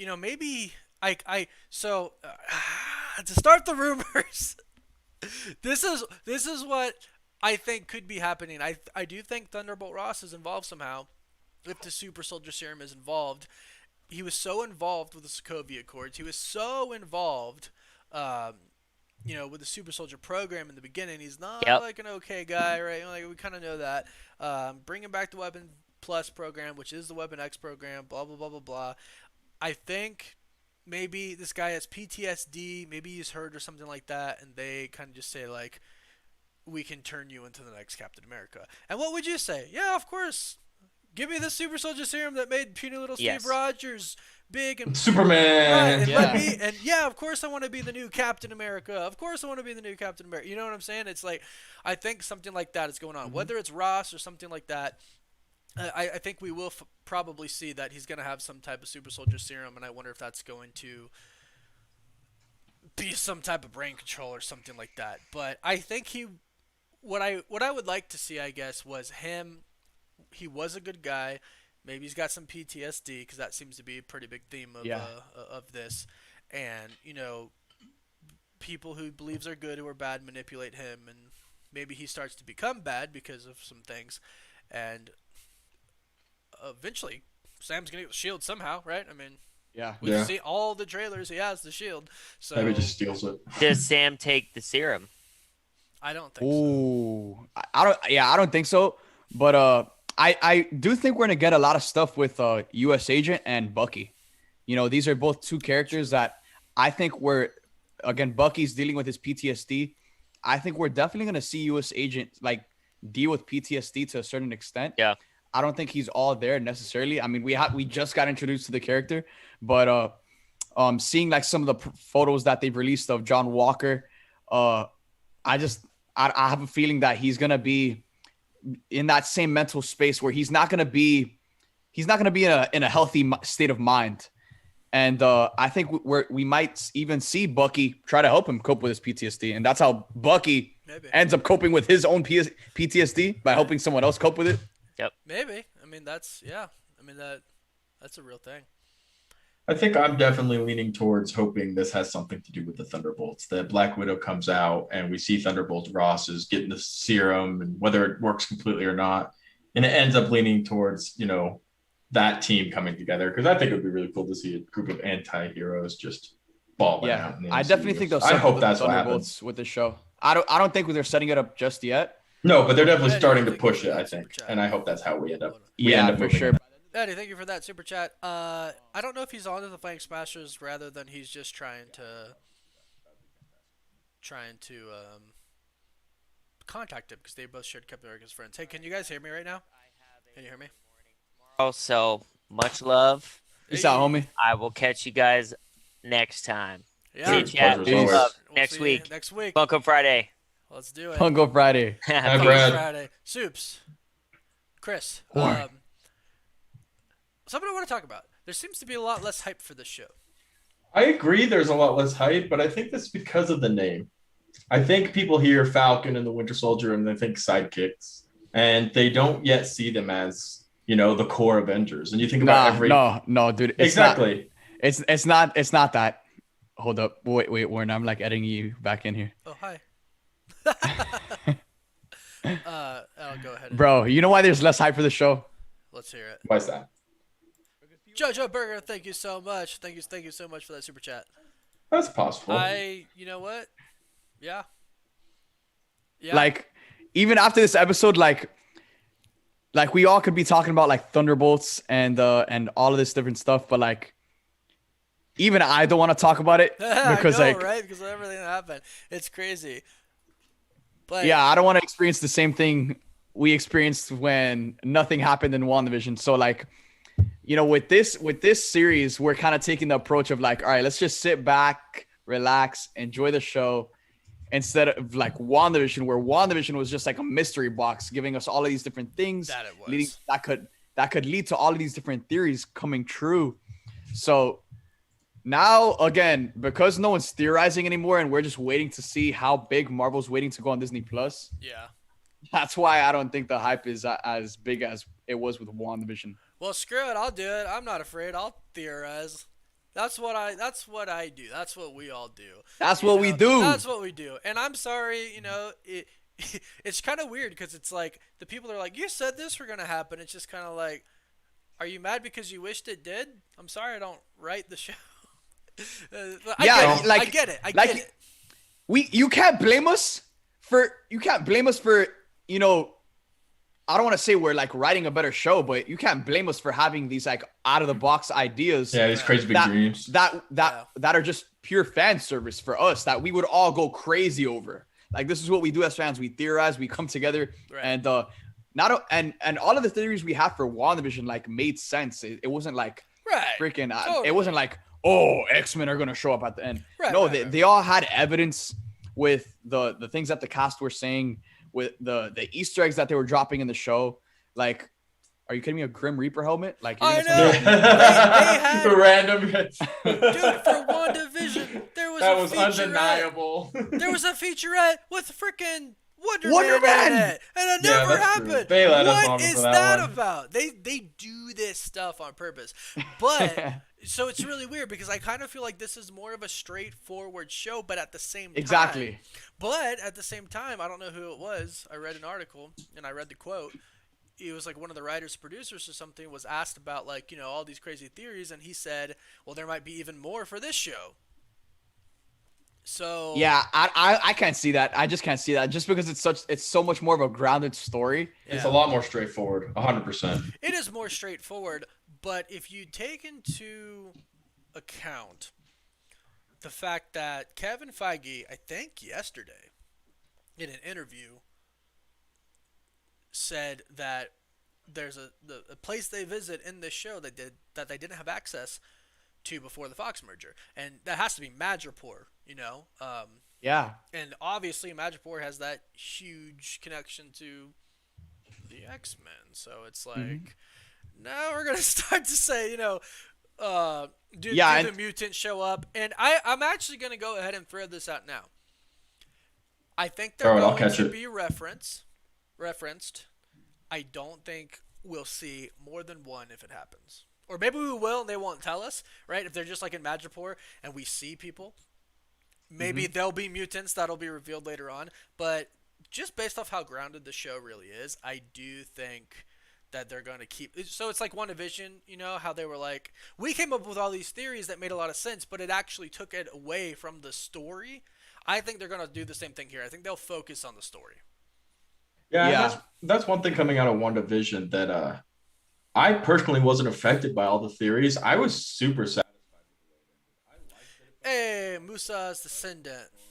maybe to start the rumors, this is what I think could be happening. I do think Thunderbolt Ross is involved somehow. If the Super Soldier Serum is involved, he was so involved with the Sokovia Accords. He was so involved, with the Super Soldier program in the beginning. He's not like an okay guy, right? Like, we kind of know that. Bringing back the Weapon Plus program, which is the Weapon X program, blah blah blah blah blah. I think maybe this guy has PTSD, maybe he's hurt or something like that, and they kind of just say, like, we can turn you into the next Captain America. And what would you say? Yeah, of course. Give me the Super Soldier Serum that made puny little Steve Rogers big and
Superman.
Right, and of course I want to be the new Captain America. Of course I want to be the new Captain America. You know what I'm saying? It's like, I think something like that is going on. Whether it's Ross or something like that, I think we will probably see that he's going to have some type of Super Soldier Serum, and I wonder if that's going to be some type of brain control or something like that. But I think what I would like to see, I guess, was him. He was a good guy. Maybe he's got some PTSD, because that seems to be a pretty big theme of this. And, people who he believes are good who are bad manipulate him, and maybe he starts to become bad because of some things. And eventually, Sam's going to get the shield somehow, right? I mean, we've seen all the trailers. He has the shield. So
maybe just steals it.
Does Sam take the serum?
I don't think so.
Ooh, I don't think so. But I do think we're gonna get a lot of stuff with U.S. Agent and Bucky. These are both two characters that I think again, Bucky's dealing with his PTSD. I think we're definitely gonna see U.S. Agent like deal with PTSD to a certain extent.
Yeah.
I don't think he's all there necessarily. I mean, we just got introduced to the character, but seeing like some of the photos that they've released of John Walker, I have a feeling that he's gonna be in that same mental space where he's not gonna be in a healthy state of mind. And I think we might even see Bucky try to help him cope with his PTSD, and that's how Bucky ends up coping with his own PTSD by helping someone else cope with it.
Yep.
Maybe. I mean, that's a real thing.
I think I'm definitely leaning towards hoping this has something to do with the Thunderbolts. That Black Widow comes out and we see Thunderbolt Ross is getting the serum, and whether it works completely or not, and it ends up leaning towards that team coming together, because I think it would be really cool to see a group of anti-heroes just balling out.
I definitely think they'll.
I hope that's
Thunderbolts
what happens
with this show. I don't think they're setting it up just yet.
No, but they're definitely starting to push it, I think, and I hope that's how we end up.
For sure.
Eddie, thank you for that super chat. I don't know if he's on to the Flank Smashers rather than he's just trying to contact him because they both shared Captain America's friends. Hey, can you guys hear me right now? Can you hear me?
Also, much love.
Peace out, homie.
I will catch you guys next time.
Yeah.
See you, chat.
Pleasure,
Much love.
We'll
Next
see you
week.
Next week.
Funko Friday.
Let's do it.
Funko Friday.
Hi,
Funko
Brad.
Friday. Soups. Chris.
What?
Something I want to talk about. There seems to be a lot less hype for this show.
I agree there's a lot less hype, but I think that's because of the name. I think people hear Falcon and the Winter Soldier and they think sidekicks, and they don't yet see them as, the core Avengers. And you think about
No, dude.
Exactly.
It's not that. Hold up. Wait, Warren, I'm like editing you back in here.
Oh, hi. I'll go ahead.
Bro, you know why there's less hype for the show?
Let's hear it.
Why is that?
Jojo Burger, thank you so much. Thank you so much for that super chat.
That's possible.
You know what? Yeah.
Like, even after this episode, like we all could be talking about like Thunderbolts and all of this different stuff, but like, even I don't want to talk about it because
I know, right? Because of everything that happened, it's crazy. But
yeah, I don't want to experience the same thing we experienced when nothing happened in WandaVision. So like, with this series, we're kind of taking the approach of like, all right, let's just sit back, relax, enjoy the show, instead of like WandaVision, where WandaVision was just like a mystery box, giving us all of these different things
that it was.
that could lead to all of these different theories coming true. So now, again, because no one's theorizing anymore, and we're just waiting to see how big Marvel's waiting to go on Disney Plus.
Yeah.
That's why I don't think the hype is as big as it was with WandaVision.
Well, screw it. I'll do it. I'm not afraid. I'll theorize. That's what I do. That's what we all do.
That's what we do.
That's what we do. And I'm sorry, it's kind of weird because it's like the people are like, you said this were going to happen. It's just kind of like, are you mad because you wished it did? I'm sorry I don't write the show. I get it.
You can't blame us for I don't want to say we're like writing a better show, but you can't blame us for having these like out of the box ideas.
Yeah, these crazy big dreams
that are just pure fan service for us that we would all go crazy over. Like, this is what we do as fans. We theorize, we come together, and and all of the theories we have for WandaVision like made sense. It wasn't like freaking.
Totally.
It wasn't like, oh, X-Men are gonna show up at the end. They all had evidence with the things that the cast were saying, with the Easter eggs that they were dropping in the show. Like, are you kidding me? A Grim Reaper helmet? Like,
I know. They had
random.
Dude, for WandaVision, there was
that
a
was
featurette.
undeniable.
There was a featurette with freaking Wonder Man in it, and it never happened.
True. They let us on
What is
for
that
one.
about? They do this stuff on purpose, but so it's really weird because I kind of feel like this is more of a straightforward show, but at the same time,
exactly.
But at the same time, I don't know who it was. I read an article and I read the quote. It was like one of the writers, producers, or something was asked about like all these crazy theories, and he said, "Well, there might be even more for this show." So
Yeah, I can't see that. I just can't see that just because it's so much more of a grounded story.
It's
yeah,
a lot more straightforward, 100%.
it is more straightforward. But if you take into account the fact that Kevin Feige, I think yesterday, in an interview, said that there's a place they visit in this show that they didn't have access to before the Fox merger, and that has to be Madripoor, you know.
Yeah.
And obviously Madripoor has that huge connection to the X Men, so it's
Hmm.
like now we're gonna start to say, uh,
Yeah,
do
and
the mutants show up? And I'm actually gonna go ahead and throw this out now. I think they're
All right, I'll
going
catch
to
it.
be referenced. I don't think we'll see more than one if it happens. Or maybe we will and they won't tell us, right? If they're just like in Madripoor and we see people, maybe
hmm
there'll be mutants that'll be revealed later on. But just based off how grounded the show really is, I do think that they're going to keep. So it's like WandaVision, how they were like, we came up with all these theories that made a lot of sense, but it actually took it away from the story. I think they're going to do the same thing here. I think they'll focus on the story.
Yeah, and
yeah.
that's one thing coming out of WandaVision that I personally wasn't affected by all the theories. I was super satisfied with the way it ended. I liked that it felt like
Hey,
Marvel
Musa's
set up
descendant.
the story.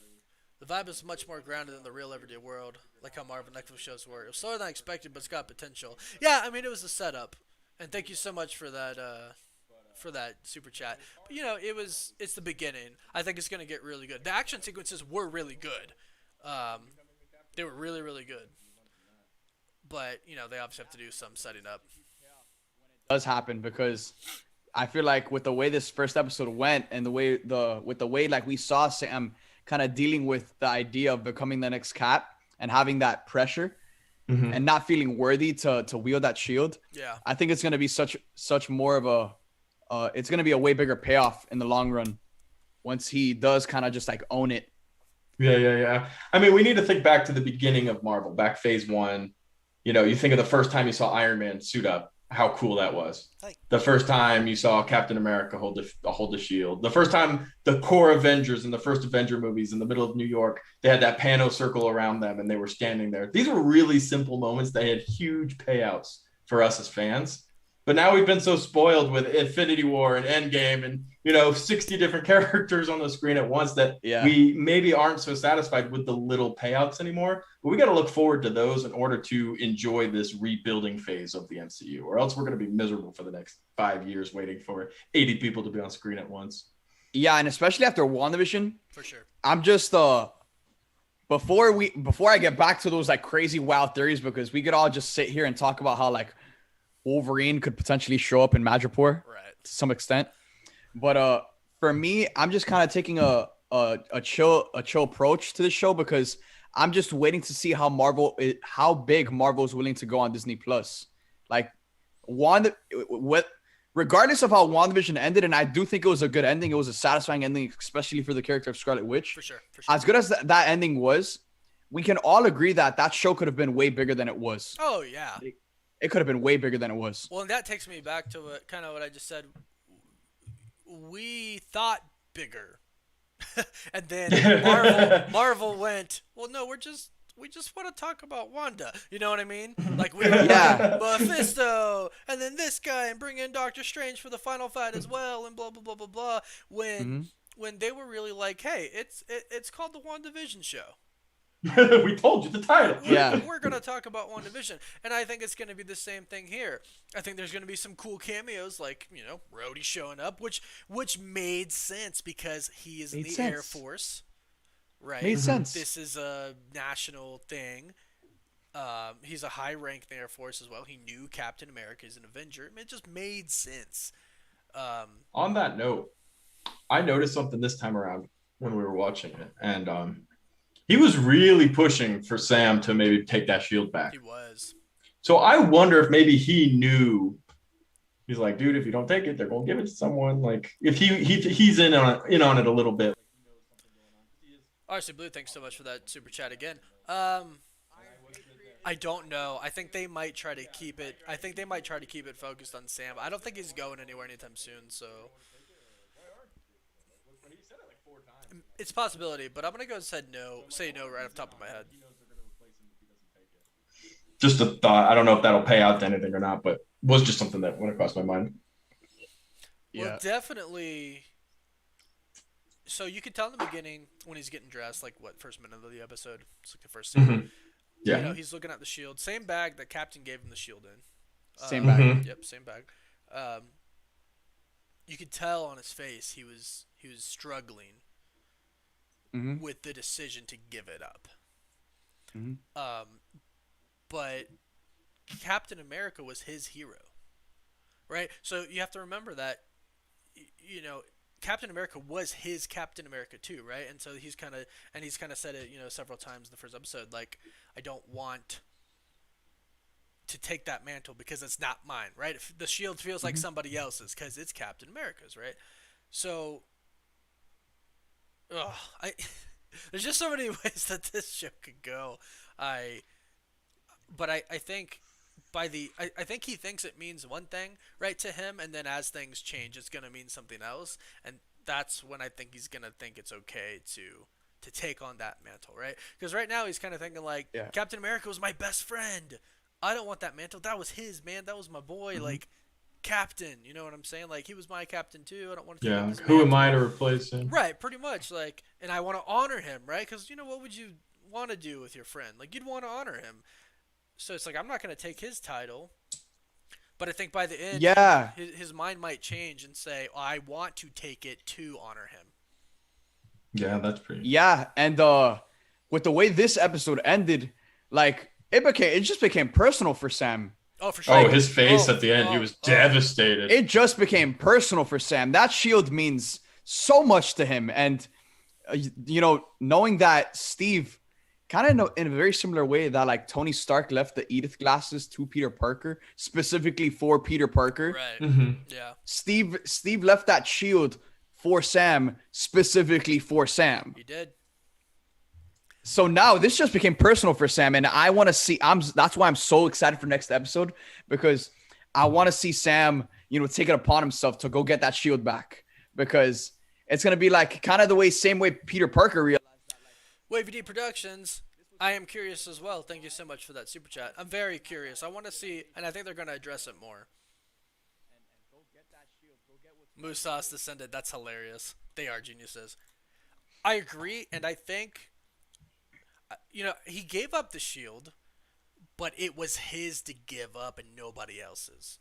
The vibe is much more grounded than the real everyday world, like how Marvel Netflix shows were. It was slower than I expected, but it's got potential. Yeah, I mean it was a setup, and thank you so much for that super chat. But it's the beginning. I think it's gonna get really good. The action sequences were really good. Um, they were really really good, but they obviously have to do some setting up.
Does happen because I feel like with the way this first episode went and the way like we saw Sam kind of dealing with the idea of becoming the next Cap and having that pressure
Mhm.
and not feeling worthy to wield that shield,
Yeah,
I think it's gonna be such more of a it's gonna be a way bigger payoff in the long run once he does kind of just like own it.
Yeah, yeah, yeah. I mean, we need to think back to the beginning of Marvel, back phase one. You think of the first time you saw Iron Man suit up, how cool that was.
like
The first time you saw Captain America hold the shield. The first time the core Avengers in the first Avenger movies in the middle of New York, they had that pano circle around them and they were standing there. These were really simple moments. They had huge payouts for us as fans. But now we've been so spoiled with Infinity War and Endgame and 60 different characters on the screen at once that
Yeah.
we maybe aren't so satisfied with the little payouts anymore. But we got to look forward to those in order to enjoy this rebuilding phase of the MCU, or else we're going to be miserable for the next 5 years waiting for 80 people to be on screen at once.
Yeah, and especially after WandaVision,
for sure.
I'm just before I get back to those like crazy wild theories, because we could all just sit here and talk about how like Wolverine could potentially show up in Madripoor
Right.
to some extent. But for me, I'm just kind of taking a chill approach to the show because I'm just waiting to see how big Marvel is willing to go on Disney Plus. Like Wanda, what regardless of how WandaVision ended, and I do think it was a good ending. It was a satisfying ending, especially for the character of Scarlet Witch.
For sure. For sure.
As good as that ending was, we can all agree that that show could have been way bigger than it was.
Oh yeah.
It could have been way bigger than it was.
Well, and that takes me back to what I just said. We thought bigger, and then Marvel went. Well, no, we just want to talk about Wanda. You know what I mean? Like we
Yeah.
Mephisto, and then this guy, and bring in Doctor Strange for the final fight as well, and blah blah blah blah blah. When
hmm
when they were really like, hey, it's called the WandaVision show.
We told you the title.
Yeah.
We're going to talk about WandaVision. And I think it's going to be the same thing here. I think there's going to be some cool cameos like, Rhodey showing up, which made sense because he is in
Made
the Air
sense.
Force, right?
Made sense.
This is a national thing. He's a high rank in the Air Force as well. He knew Captain America is an Avenger. I mean, it just made sense.
On that note, I noticed something this time around when we were watching it, and he was really pushing for Sam to maybe take that shield back.
He was.
So I wonder if maybe he knew. He's like, dude, if you don't take it, they're gonna give it to someone. Like, if he's in on it a little bit.
RC Blue, thanks so much for that super chat again. I don't know. I think they might try to keep it. I think they might try to keep it focused on Sam. I don't think he's going anywhere anytime soon. So It's a possibility, but I'm gonna go say no. Say no right off the top of my head.
Just a thought. I don't know if that'll pay out to anything or not, but was just something that went across my mind.
Well,
Yeah.
definitely. So you could tell in the beginning when he's getting dressed, like what first minute of the episode, it's like the first scene.
Hmm. Yeah.
He's looking at the shield, same bag that Captain gave him the shield in.
Same bag.
Hmm.
Yep, same bag. Um, you could tell on his face he was struggling
Hmm.
with the decision to give it up.
Hmm.
Um, but Captain America was his hero, right? So you have to remember that, you know, Captain America was his Captain America too, right? And so he's kind of said it, several times in the first episode, like, I don't want to take that mantle because it's not mine, right? If the shield feels like
Hmm.
somebody else's because it's Captain America's, right? So, ugh, I there's just so many ways that this show could go. I but I think I think he thinks it means one thing right to him, and then as things change it's gonna mean something else, and that's when I think he's gonna think it's okay to take on that mantle, right? Because right now he's kind of thinking like,
Yeah.
Captain America was my best friend, I don't want that mantle, that was his, man, that was my boy,
Hmm.
like, Captain, you know what I'm saying? Like, he was my captain too, I don't want to take up
Yeah.
his
Who am
mantle.
I to replace him?
Right, pretty much. Like, and I want to honor him, right? Because what would you want to do with your friend? Like, you'd want to honor him. So it's like I'm not going to take his title, but I think by the end,
Yeah.
his mind might change and say, I want to take it to honor him.
Yeah, that's pretty.
Yeah. And with the way this episode ended, like it just became personal for Sam.
Oh, for sure.
Oh, his face
Oh,
at the end, he
oh,
was
oh.
devastated.
It just became personal for Sam. That shield means so much to him. And knowing that Steve kind of in a very similar way that like Tony Stark left the Edith glasses to Peter Parker specifically for Peter Parker.
Right.
Hmm.
Yeah.
Steve left that shield for Sam specifically for Sam.
He did.
So now this just became personal for Sam, and I want to see. That's why I'm so excited for next episode, because I want to see Sam, take it upon himself to go get that shield back, because it's gonna be like kind of the same way Peter Parker realized.
Wavy D Productions. I am curious as well. Thank you so much for that super chat. I'm very curious. I want to see, and I think they're going to address it more. Moose Sauce Descended. That's hilarious. They are geniuses. I agree, and I think, he gave up the shield, but it was his to give up and nobody else's.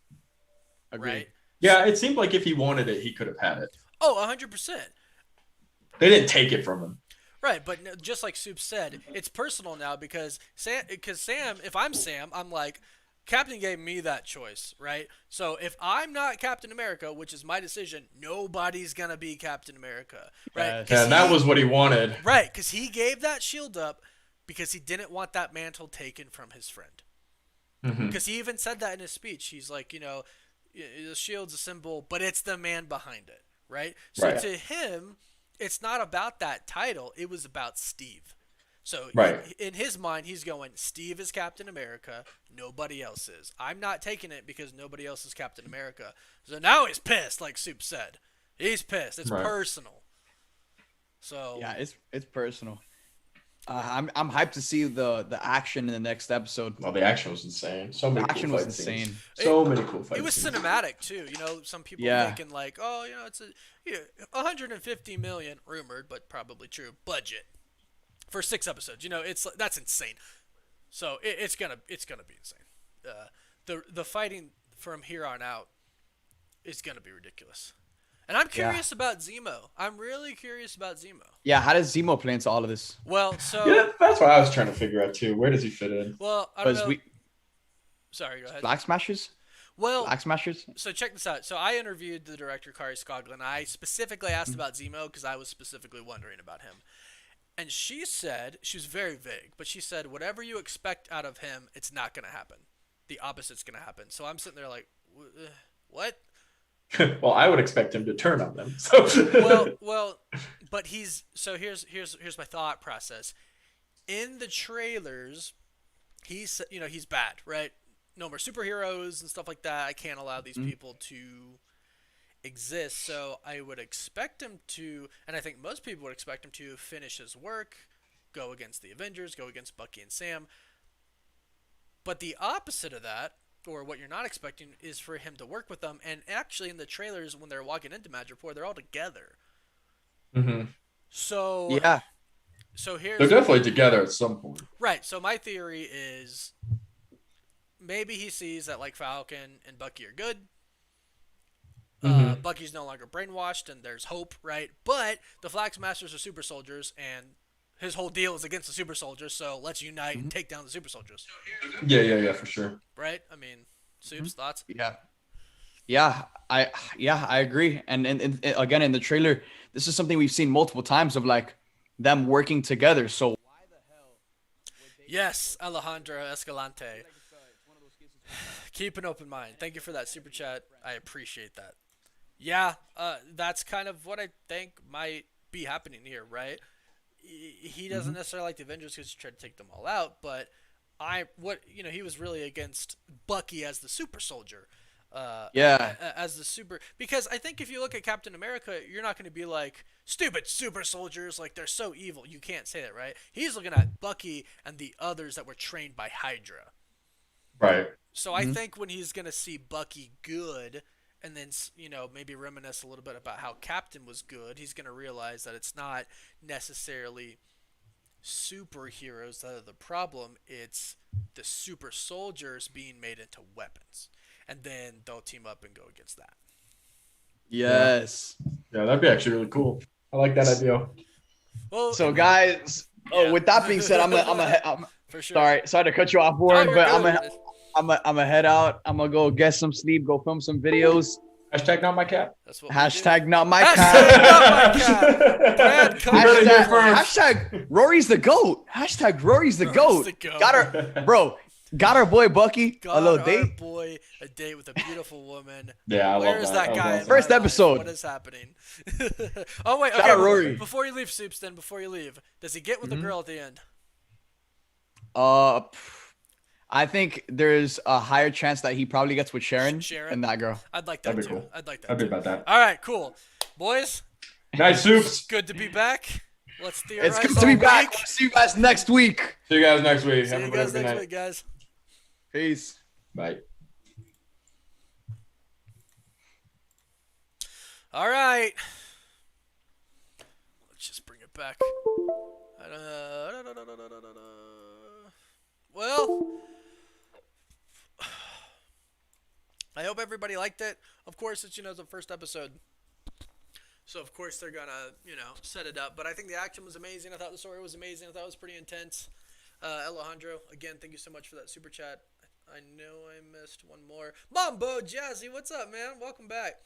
Agreed.
Right?
Yeah, it seemed like if he wanted it, he could have had it.
Oh, 100%.
They didn't take it from him.
Right, but just like Soup said, it's personal now because Sam, if I'm Sam, I'm like, Captain gave me that choice, right? So if I'm not Captain America, which is my decision, nobody's gonna be Captain America, right?
Yes.
'Cause
And that was what he wanted.
right, because he gave that shield up because he didn't want that mantle taken from his friend.
Hmm.
Because he even said that in his speech. He's like, the shield's a symbol, but it's the man behind it, right? So
Right.
to him, it's not about that title. It was about Steve. So
Right.
in his mind, he's going, Steve is Captain America. Nobody else is. I'm not taking it because nobody else is Captain America. So now he's pissed, like Soup said. He's pissed. It's
Right.
personal. So
Yeah, it's personal. I'm hyped to see the action in the next episode.
Well, the action was insane. So many
The action
cool
was
fight scenes.
insane.
So many cool fight
it was
scenes.
cinematic too. Some people
Yeah.
thinking like, oh, it's a 150 million rumored, but probably true budget for 6 episodes. That's insane. So it's gonna be insane. The fighting from here on out is gonna be ridiculous. And I'm curious about Zemo. I'm really curious about Zemo.
Yeah, how does Zemo play into all of this?
Well, so
Yeah, that's what I was trying to figure out too. Where does he fit in?
I don't
Because
know. Sorry, go ahead.
Flag Smashers,
Well,
Flag Smashers.
so check this out. So I interviewed the director Kari Skoglund. I specifically asked about Zemo because I was specifically wondering about him. And she said, she was very vague, but she said, whatever you expect out of him, it's not going to happen. The opposite's going to happen. So I'm sitting there like, what?
Well, I would expect him to turn on them. So
Well, but here's my thought process. In the trailers, he's bad, right? No more superheroes and stuff like that. I can't allow these people to. exists. So I would expect him to, and I think most people would expect him to finish his work, go against the Avengers, go against Bucky and Sam. But the opposite of that, or what you're not expecting, is for him to work with them. And actually, in the trailers, when they're walking into Madripoor, they're all together.
Hmm.
So,
Yeah.
so here's
They're definitely together at some point.
right. So my theory is maybe he sees that like Falcon and Bucky are good.
Hmm.
Bucky's no longer brainwashed, and there's hope, right? But the Flag Masters are super soldiers, and his whole deal is against the super soldiers. So let's unite and take down the super soldiers,
Yeah, for sure.
right? I mean, Soups, thoughts?
Yeah. I agree. And again, in the trailer, this is something we've seen multiple times of like them working together. So
Yes, Alejandro Escalante. Keep an open mind. Thank you for that super chat. I appreciate that. Yeah, that's kind of what I think might be happening here, right? He doesn't necessarily like the Avengers because he tried to take them all out, but he was really against Bucky as the super soldier.
Yeah.
As the super, because I think if you look at Captain America, you're not going to be like stupid super soldiers, like they're so evil. You can't say that, right? He's looking at Bucky and the others that were trained by Hydra.
Right.
So I think when he's going to see Bucky good, and then maybe reminisce a little bit about how Captain was good, he's going to realize that it's not necessarily superheroes that are the problem. It's the super soldiers being made into weapons, and then they'll team up and go against that.
Yes.
Yeah, that'd be actually really cool. I like that idea.
Well,
So guys,
Yeah.
with that being said, I'm
for sure.
sorry to cut you off,
No,
Warren,
you're
but
good.
I'm gonna head out. I'm gonna go get some sleep, go film some videos.
Hashtag not my cat.
That's what we
Hashtag
do.
not my
Hashtag
cat.
not my cat. Brad, come
You heard it here
here.
first.
Hashtag Rory's the GOAT. Hashtag Rory's the
Rory's
GOAT.
the GOAT.
Got her, bro. Got our boy Bucky
Got
a little
our
date.
boy a date with a beautiful woman.
Yeah, I
Where
love
is
that.
that
was
guy? in
awesome.
First
my life?
episode.
What is happening? Oh wait,
Shout
okay.
out Rory.
Before you leave, Soups, then before you leave, does he get with the girl at the end?
I think there's a higher chance that he probably gets with Sharon,
Sharon?
than that girl.
I'd like that
That'd
too.
be cool.
I'd like that.
I'd be
too.
about that.
All right, cool, boys.
Nice soups.
Good to be back. Let's theorize.
It's good
all
to be back.
week.
See you guys next week.
See you guys next week.
See
Have
you
a
guys
good
next
night.
week, guys.
Peace.
Bye.
All right. Let's just bring it back. Well, I hope everybody liked it. Of course, it's the first episode, so of course they're gonna set it up. But I think the action was amazing. I thought the story was amazing. I thought it was pretty intense. Alejandro, again, thank you so much for that super chat. I know I missed one more. Mambo Jazzy, what's up, man? Welcome back.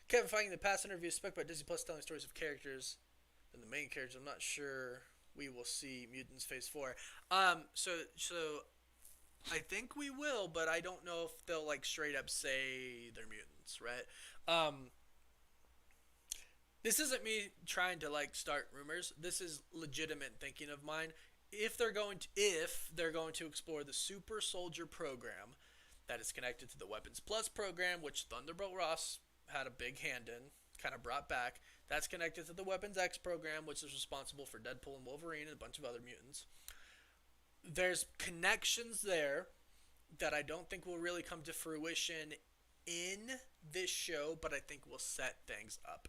Kevin Feige in the past interview spoke about Disney Plus telling stories of characters than the main characters. I'm not sure we will see Mutants Phase 4. So I think we will, but I don't know if they'll like straight up say they're mutants, right? This isn't me trying to like start rumors. This is legitimate thinking of mine. If they're going to explore the Super Soldier program that is connected to the Weapons Plus program, which Thunderbolt Ross had a big hand in, kind of brought back. That's connected to the Weapons X program, which is responsible for Deadpool and Wolverine and a bunch of other mutants. There's connections there that I don't think will really come to fruition in this show, but I think will set things up.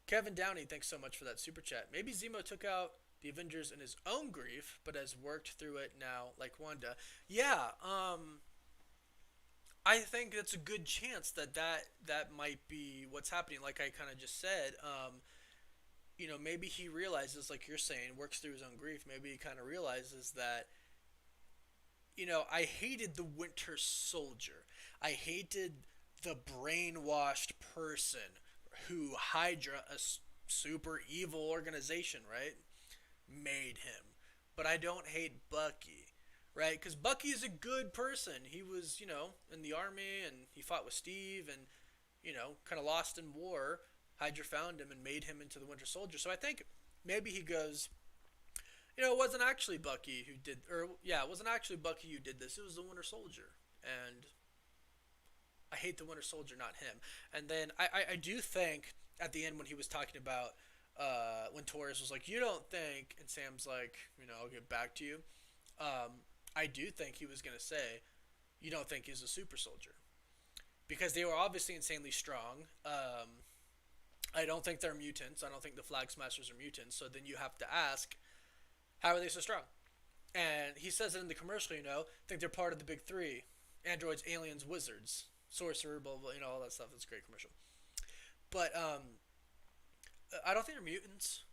Kevin Downey, thanks so much for that super chat. Maybe Zemo took out the Avengers in his own grief, but has worked through it now, like Wanda. Yeah, I think that's a good chance that might be what's happening. Like I kind of just said, maybe he realizes, like you're saying, works through his own grief. Maybe he kind of realizes that, I hated the Winter Soldier. I hated the brainwashed person who Hydra, a super evil organization, right, made him. But I don't hate Bucky. Right, because Bucky is a good person. He was, in the army, and he fought with Steve, and, kind of lost in war. Hydra found him and made him into the Winter Soldier. So I think maybe he goes, it wasn't actually Bucky who did, it wasn't actually Bucky who did this. It was the Winter Soldier, and I hate the Winter Soldier, not him. And then I do think at the end when he was talking about when Torres was like, you don't think, and Sam's like, I'll get back to you. I do think he was gonna say, you don't think he's a super soldier because they were obviously insanely strong. I don't think they're mutants. I don't think the Flag Smashers are mutants. So then you have to ask, how are they so strong? And he says it in the commercial, I think they're part of the big three: androids, aliens, wizards, sorcerer, blah blah, all that stuff. It's a great commercial. But I don't think they're mutants.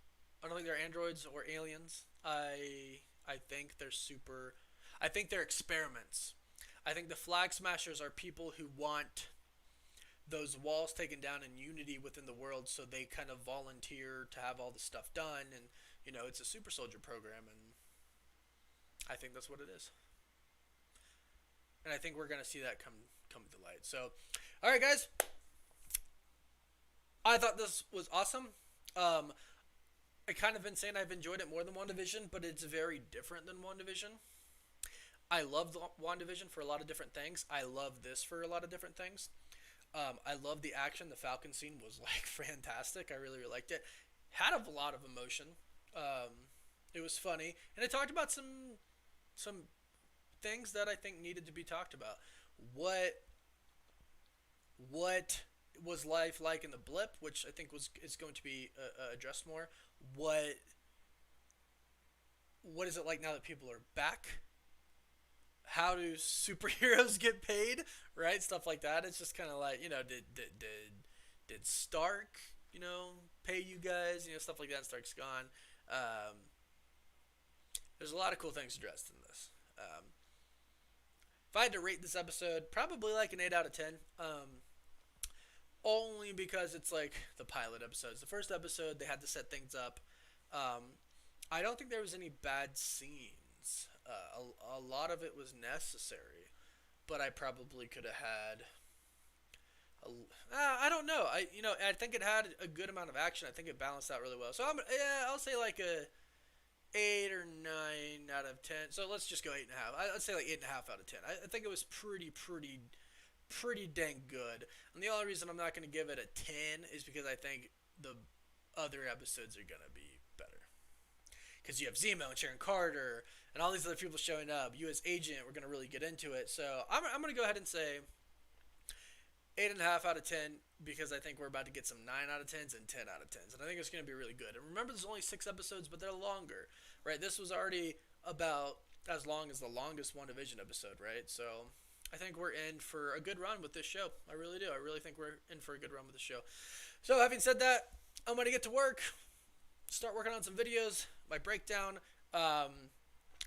I don't think they're androids or aliens. I think they're super. I think they're experiments. I think the Flag Smashers are people who want those walls taken down in unity within the world, so they kind of volunteer to have all this stuff done, and it's a super soldier program, and I think that's what it is. And I think we're gonna see that come to light. So, all right, guys. I thought this was awesome. I kind of been saying I've enjoyed it more than WandaVision, but it's very different than WandaVision. I loved WandaVision for a lot of different things. I love this for a lot of different things. I love the action. The Falcon scene was like fantastic. I really, really liked it. Had a lot of emotion. It was funny, and it talked about some things that I think needed to be talked about. What was life like in the blip, which I think is going to be addressed more. What is it like now that people are back? How do superheroes get paid? Right, stuff like that. It's just kind of like, did Stark pay you guys? Stuff like that. Stark's gone. There's a lot of cool things addressed in this. If I had to rate this episode, probably like an 8 out of 10. Only because it's like the pilot episodes. The first episode, they had to set things up. I don't think there was any bad scenes. A lot of it was necessary, but I probably could have had. I don't know. I think it had a good amount of action. I think it balanced out really well. So I'll say like a 8 or 9 out of 10. So let's just go 8.5. I'd say like 8.5 out of 10. I think it was pretty dang good. And the only reason I'm not going to give it a 10 is because I think the other episodes are going to be better. Because you have Zemo and Sharon Carter and all these other people showing up. U.S. Agent, we're going to really get into it. So I'm going to go ahead and say 8.5 out of 10 because I think we're about to get some 9 out of 10s and 10 out of 10s. And I think it's going to be really good. And remember, there's only 6 episodes, but they're longer, right? This was already about as long as the longest WandaVision episode, right? So I think we're in for a good run with this show. I really do. I really think we're in for a good run with this show. So having said that, I'm going to get to work, start working on some videos, my breakdown.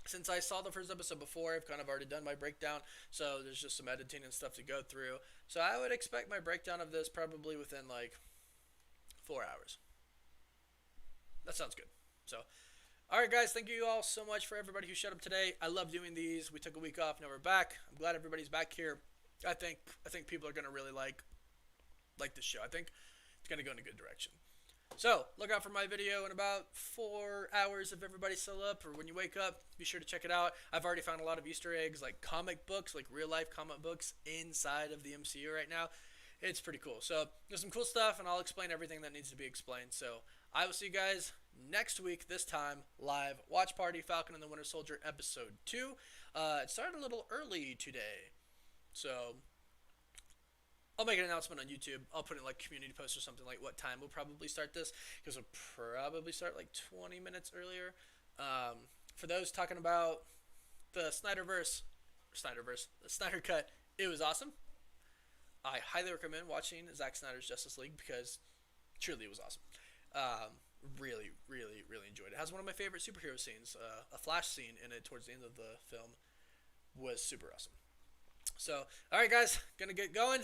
Since I saw the first episode before, I've kind of already done my breakdown, so there's just some editing and stuff to go through. So I would expect my breakdown of this probably within like 4 hours. That sounds good. So, all right, guys, thank you all so much for everybody who showed up today. I love doing these. We took a week off, now we're back. I'm glad everybody's back here. I think people are gonna really like this show. I think it's gonna go in a good direction. So, look out for my video in about 4 hours if everybody's still up, or when you wake up, be sure to check it out. I've already found a lot of Easter eggs, like comic books, like real-life comic books inside of the MCU right now. It's pretty cool. So, there's some cool stuff, and I'll explain everything that needs to be explained. So, I will see you guys next week, this time, live. Watch Party, Falcon and the Winter Soldier, Episode 2. It started a little early today, so I'll make an announcement on YouTube. I'll put in like community post or something like what time we'll probably start this, because we'll probably start like 20 minutes earlier. For those talking about the the Snyder Cut, it was awesome. I highly recommend watching Zack Snyder's Justice League because truly it was awesome. Really enjoyed it. It has one of my favorite superhero scenes, a Flash scene in it towards the end of the film was super awesome. So, all right, guys, gonna get going.